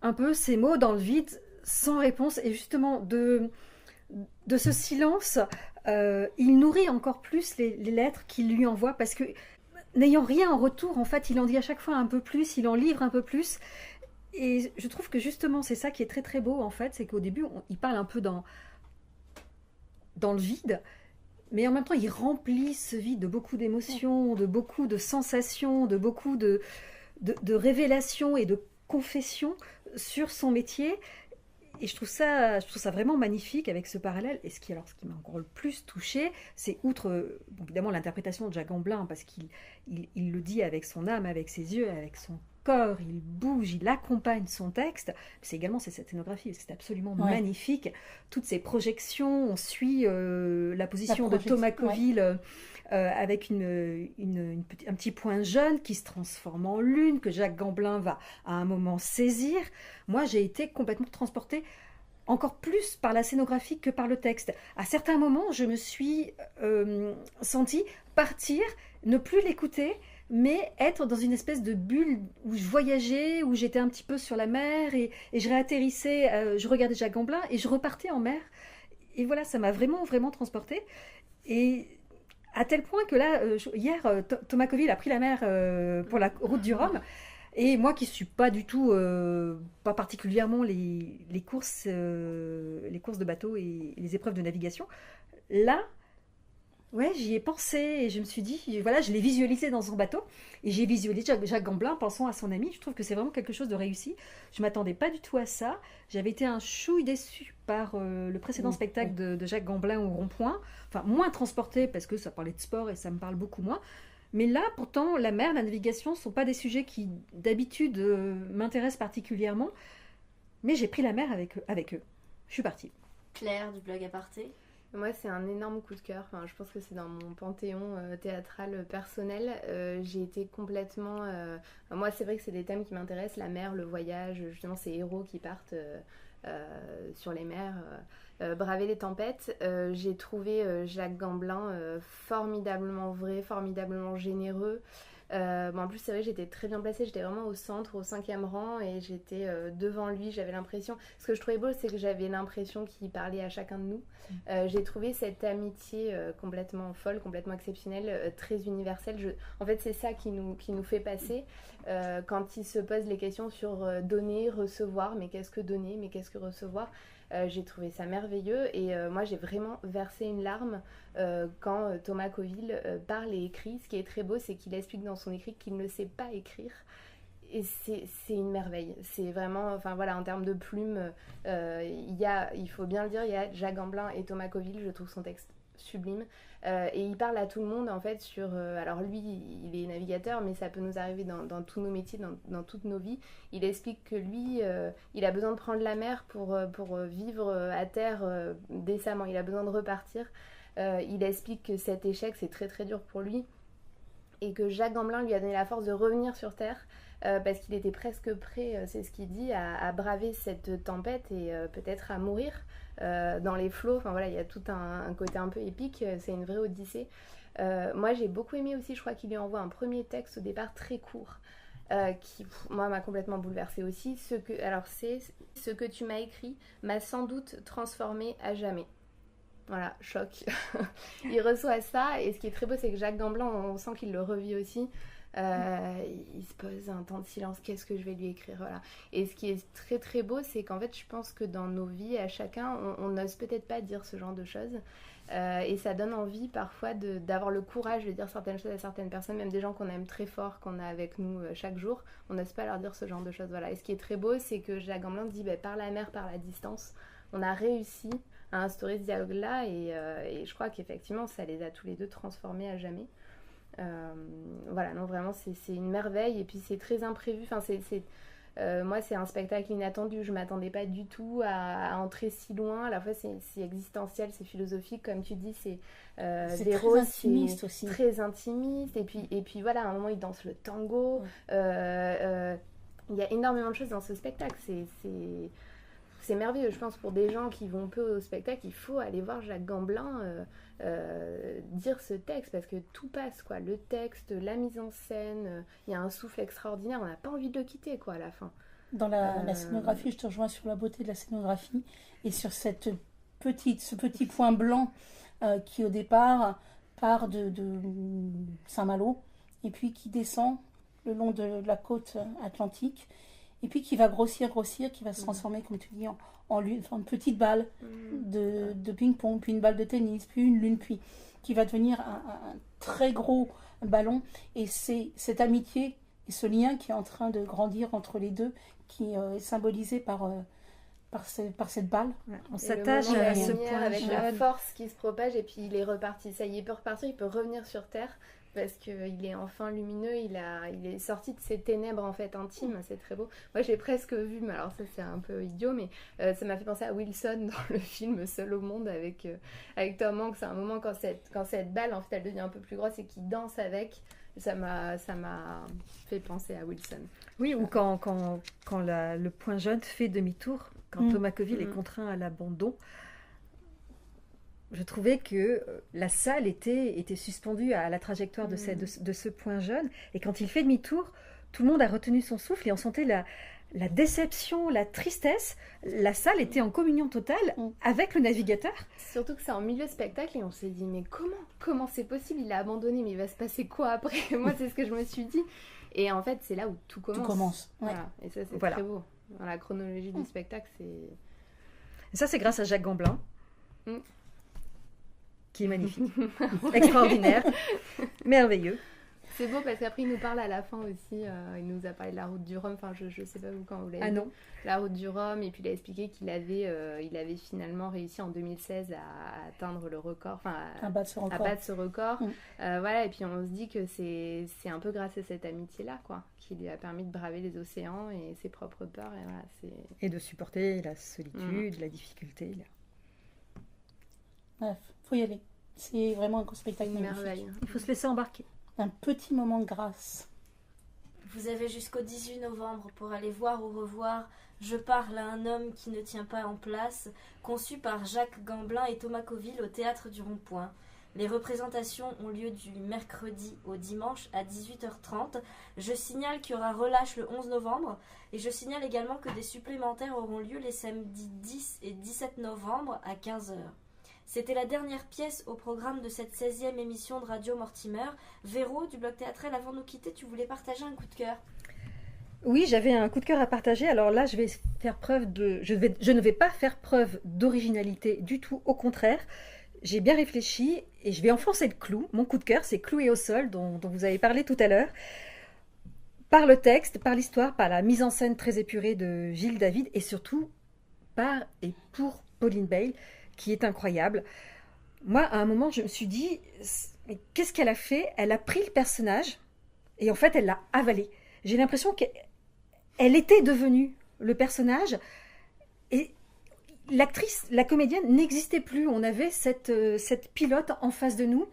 un peu ces mots dans le vide, sans réponse. Et justement, de ce silence, il nourrit encore plus les lettres qu'il lui envoie, parce que, n'ayant rien en retour, en fait, il en dit à chaque fois un peu plus, il en livre un peu plus. Et je trouve que justement, c'est ça qui est très très beau, en fait, c'est qu'au début, il parle un peu dans le vide, mais en même temps, il remplit ce vide de beaucoup d'émotions, de beaucoup de sensations, de beaucoup de révélations et de confessions sur son métier. Et je trouve ça vraiment magnifique avec ce parallèle. Et ce qui m'a encore le plus touchée, c'est outre, évidemment, l'interprétation de Jacques Gamblin, parce qu'il le dit avec son âme, avec ses yeux, avec son corps, il bouge, il accompagne son texte. C'est également cette scénographie, parce que c'est absolument magnifique. Toutes ces projections, on suit la position de Thomas Coville avec un petit point jaune qui se transforme en lune, que Jacques Gamblin va à un moment saisir. Moi, j'ai été complètement transportée encore plus par la scénographie que par le texte. À certains moments, je me suis sentie partir, ne plus l'écouter, mais être dans une espèce de bulle où je voyageais, où j'étais un petit peu sur la mer, et je réatterrissais, je regardais Jacques Gamblin et je repartais en mer. Et voilà, ça m'a vraiment, vraiment transportée. Et à tel point que là, hier, Thomas Coville a pris la mer pour la route du Rhum. Et moi qui ne suis pas du tout, pas particulièrement les courses de bateau et les épreuves de navigation, là, j'y ai pensé et je me suis dit, voilà, je l'ai visualisé dans son bateau et j'ai visualisé Jacques Gamblin pensant à son ami. Je trouve que c'est vraiment quelque chose de réussi. Je ne m'attendais pas du tout à ça. J'avais été un chouille déçue par le précédent spectacle de Jacques Gamblin au Rond-Point. Enfin, moins transportée parce que ça parlait de sport et ça me parle beaucoup moins. Mais là, pourtant, la mer, la navigation ne sont pas des sujets qui, d'habitude, m'intéressent particulièrement. Mais j'ai pris la mer avec eux. Je suis partie. Claire du blog Aparté. Moi, c'est un énorme coup de cœur. Enfin, je pense que c'est dans mon panthéon théâtral personnel. J'ai été complètement... Moi, c'est vrai que c'est des thèmes qui m'intéressent. La mer, le voyage, justement, ces héros qui partent sur les mers, braver les tempêtes. J'ai trouvé Jacques Gamblin formidablement vrai, formidablement généreux. En plus, c'est vrai, j'étais très bien placée, j'étais vraiment au centre, au 5e rang, et j'étais devant lui. J'avais l'impression, ce que je trouvais beau, c'est que j'avais l'impression qu'il parlait à chacun de nous. J'ai trouvé cette amitié complètement folle, complètement exceptionnelle, très universelle. En fait, c'est ça qui nous fait passer quand il se pose les questions sur donner, recevoir, mais qu'est-ce que donner, mais qu'est-ce que recevoir. J'ai trouvé ça merveilleux, et moi j'ai vraiment versé une larme quand Thomas Coville parle et écrit. Ce qui est très beau, c'est qu'il explique dans son écrit qu'il ne sait pas écrire, et c'est une merveille. C'est vraiment, enfin voilà, en termes de plume, il faut bien le dire, il y a Jacques Gamblin et Thomas Coville. Je trouve son texte sublime, et il parle à tout le monde en fait sur alors lui il est navigateur, mais ça peut nous arriver dans tous nos métiers, dans toutes nos vies. Il explique que lui il a besoin de prendre la mer pour vivre à terre décemment. Il a besoin de repartir. Il explique que cet échec c'est très très dur pour lui, et que Jacques Gamblin lui a donné la force de revenir sur terre, parce qu'il était presque prêt, c'est ce qu'il dit, à braver cette tempête et peut-être à mourir dans les flots. Enfin voilà, il y a tout un côté un peu épique, c'est une vraie odyssée. Moi j'ai beaucoup aimé aussi, je crois qu'il lui envoie un premier texte au départ très court, qui moi m'a complètement bouleversée aussi. C'est ce que tu m'as écrit m'a sans doute transformée à jamais. Voilà, choc. Il reçoit ça, et ce qui est très beau, c'est que Jacques Gamblin, on sent qu'il le revit aussi. Il se pose un temps de silence, qu'est-ce que je vais lui écrire, voilà. Et ce qui est très très beau, c'est qu'en fait je pense que dans nos vies à chacun, on n'ose peut-être pas dire ce genre de choses, et ça donne envie parfois d'avoir le courage de dire certaines choses à certaines personnes, même des gens qu'on aime très fort, qu'on a avec nous chaque jour. On n'ose pas leur dire ce genre de choses, voilà. Et ce qui est très beau, c'est que Jacques Gamblin dit par la mer, par la distance, on a réussi à instaurer ce dialogue-là, et je crois qu'effectivement ça les a tous les deux transformés à jamais. Voilà, non, vraiment c'est une merveille, et puis c'est très imprévu. Enfin, moi c'est un spectacle inattendu, je m'attendais pas du tout à entrer si loin. À la fois c'est existentiel, c'est philosophique, comme tu dis, c'est des rôles, très intimiste aussi, très intimiste, et puis voilà, à un moment il danse le tango. Il y a énormément de choses dans ce spectacle, c'est merveilleux. Je pense pour des gens qui vont peu au spectacle, il faut aller voir Jacques Gamblin dire ce texte, parce que tout passe, quoi. Le texte, la mise en scène, il y a un souffle extraordinaire, on n'a pas envie de le quitter, quoi, à la fin. Dans la scénographie, je te rejoins sur la beauté de la scénographie, et sur ce petit point blanc qui au départ part de Saint-Malo, et puis qui descend le long de la côte atlantique, et puis qui va grossir, qui va se transformer, comme tu dis, en une petite balle de ping-pong, puis une balle de tennis, puis une lune, puis qui va devenir un très gros ballon. Et c'est cette amitié et ce lien qui est en train de grandir entre les deux, qui est symbolisé par cette balle. Ouais, on s'attache à ce point avec la force qui se propage, et puis il est reparti. Ça y est, il peut repartir, il peut revenir sur Terre, parce qu'il est enfin lumineux, il est sorti de ses ténèbres en fait intimes, c'est très beau. Moi j'ai presque vu, mais alors ça c'est un peu idiot, mais ça m'a fait penser à Wilson dans le film Seul au monde avec Tom Hanks. À un moment quand cette balle en fait elle devient un peu plus grosse et qu'il danse avec, ça m'a fait penser à Wilson. Oui, ou quand le point jaune fait demi-tour, quand Thomas Coville est contraint à l'abandon. Je trouvais que la salle était suspendue à la trajectoire de ce point jaune. Et quand il fait demi-tour, tout le monde a retenu son souffle, et on sentait la déception, la tristesse. La salle était en communion totale avec le navigateur. Surtout que c'est en milieu de spectacle, et on s'est dit, mais comment c'est possible? Il a abandonné, mais il va se passer quoi après? Moi, c'est ce que je me suis dit. Et en fait, c'est là où tout commence. Tout commence, ouais. Voilà. Et ça, c'est très beau. Dans la chronologie du spectacle, c'est... Et ça, c'est grâce à Jacques Gamblin. Qui est magnifique, extraordinaire, merveilleux. C'est beau parce qu'après il nous parle à la fin aussi, il nous a parlé de la route du Rhum, enfin je sais pas vous quand vous l'avez Ah vu. non. La route du Rhum, et puis il a expliqué qu'il avait finalement réussi en 2016 à atteindre le record, enfin À battre ce record. à battre ce record. Mm. Voilà, et puis on se dit que c'est un peu grâce à cette amitié-là, quoi, qui lui a permis de braver les océans et ses propres peurs, et voilà, c'est... Et de supporter la solitude, la difficulté. Bref, faut y aller. C'est vraiment un spectacle une magnifique. merveille. Il faut se laisser embarquer. Un petit moment de grâce. Vous avez jusqu'au 18 novembre pour aller voir ou revoir Je parle à un homme qui ne tient pas en place, conçu par Jacques Gamblin et Thomas Coville au Théâtre du Rond-Point. Les représentations ont lieu du mercredi au dimanche à 18h30. Je signale qu'il y aura relâche le 11 novembre et je signale également que des supplémentaires auront lieu les samedis 10 et 17 novembre à 15h. C'était la dernière pièce au programme de cette 16e émission de Radio Mortimer. Véro, du Bloc Théâtral, avant de nous quitter, tu voulais partager un coup de cœur. Oui, j'avais un coup de cœur à partager. Alors là, je vais faire preuve de... Je ne vais pas faire preuve d'originalité du tout. Au contraire, j'ai bien réfléchi et je vais enfoncer le clou. Mon coup de cœur, c'est Cloué au sol, dont vous avez parlé tout à l'heure. Par le texte, par l'histoire, par la mise en scène très épurée de Gilles David et surtout par et pour Pauline Bale, qui est incroyable. Moi, à un moment, je me suis dit, mais qu'est-ce qu'elle a fait? Elle a pris le personnage et en fait, elle l'a avalé. J'ai l'impression qu'elle était devenue le personnage et l'actrice, la comédienne n'existait plus. On avait cette pilote en face de nous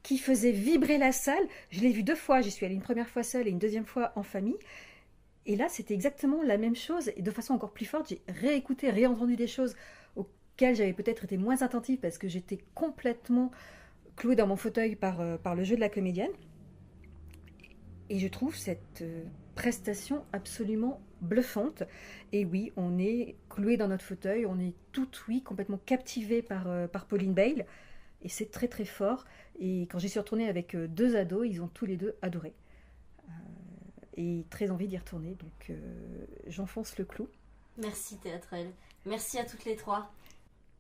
qui faisait vibrer la salle. Je l'ai vue 2 fois. J'y suis allée une première fois seule et une deuxième fois en famille. Et là, c'était exactement la même chose et de façon encore plus forte. J'ai réécouté, réentendu des choses auxquelles j'avais peut-être été moins attentive parce que j'étais complètement clouée dans mon fauteuil par le jeu de la comédienne. Et je trouve cette prestation absolument bluffante. Et oui, on est cloué dans notre fauteuil, on est toutes, oui, complètement captivé par Pauline Bale. Et c'est très très fort. Et quand j'y suis retournée avec 2 ados, ils ont tous les 2 adoré. Et très envie d'y retourner. Donc j'enfonce le clou. Merci Théâtrelle. Merci à toutes les 3.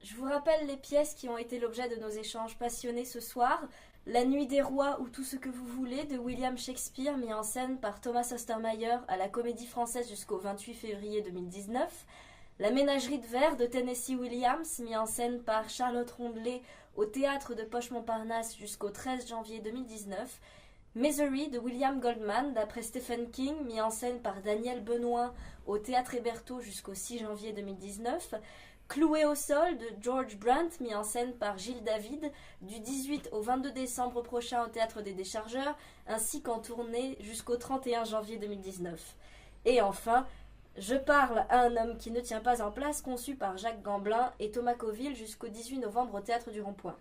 Je vous rappelle les pièces qui ont été l'objet de nos échanges passionnés ce soir. La Nuit des Rois ou Tout ce que vous voulez de William Shakespeare, mis en scène par Thomas Ostermeyer à la Comédie Française jusqu'au 28 février 2019. La Ménagerie de verre de Tennessee Williams, mis en scène par Charlotte Rondelet au Théâtre de Poche-Montparnasse jusqu'au 13 janvier 2019. Misery de William Goldman, d'après Stephen King, mis en scène par Daniel Benoît au Théâtre Hébertot jusqu'au 6 janvier 2019. Cloué au sol de George Brandt, mis en scène par Gilles David, du 18 au 22 décembre prochain au Théâtre des Déchargeurs, ainsi qu'en tournée jusqu'au 31 janvier 2019. Et enfin, Je parle à un homme qui ne tient pas en place, conçu par Jacques Gamblin et Thomas Coville jusqu'au 18 novembre au Théâtre du Rond-Point.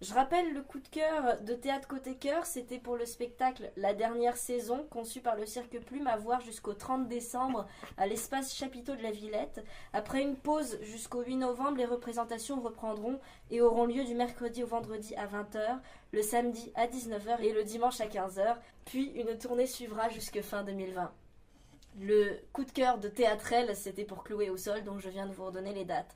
Je rappelle le coup de cœur de Théâtre Côté Cœur, c'était pour le spectacle La Dernière Saison, conçu par le Cirque Plume, à voir jusqu'au 30 décembre à l'espace Chapiteau de la Villette. Après une pause jusqu'au 8 novembre, les représentations reprendront et auront lieu du mercredi au vendredi à 20h, le samedi à 19h et le dimanche à 15h, puis une tournée suivra jusque fin 2020. Le coup de cœur de Théâtrelle, c'était pour Cloué au sol, dont je viens de vous redonner les dates.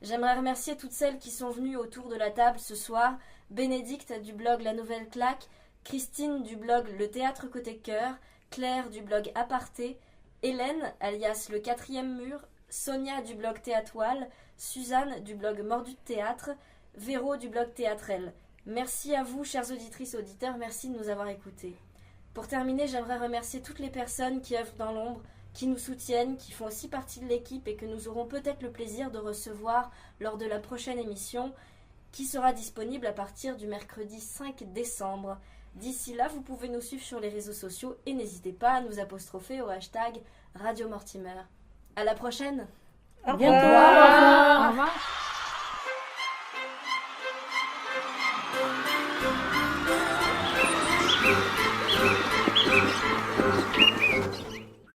J'aimerais remercier toutes celles qui sont venues autour de la table ce soir. Bénédicte du blog La Nouvelle Claque, Christine du blog Le Théâtre Côté Cœur, Claire du blog Aparté, Hélène, alias Le Quatrième Mur, Sonia du blog Théâtoile, Suzanne du blog Mordu de Théâtre, Véro du blog Théâtrelle. Merci à vous, chères auditrices et auditeurs, merci de nous avoir écoutés. Pour terminer, j'aimerais remercier toutes les personnes qui œuvrent dans l'ombre, qui nous soutiennent, qui font aussi partie de l'équipe et que nous aurons peut-être le plaisir de recevoir lors de la prochaine émission qui sera disponible à partir du mercredi 5 décembre. D'ici là, vous pouvez nous suivre sur les réseaux sociaux et n'hésitez pas à nous apostropher au hashtag Radio Mortimer. À la prochaine. Au Bientôt. revoir. Au revoir.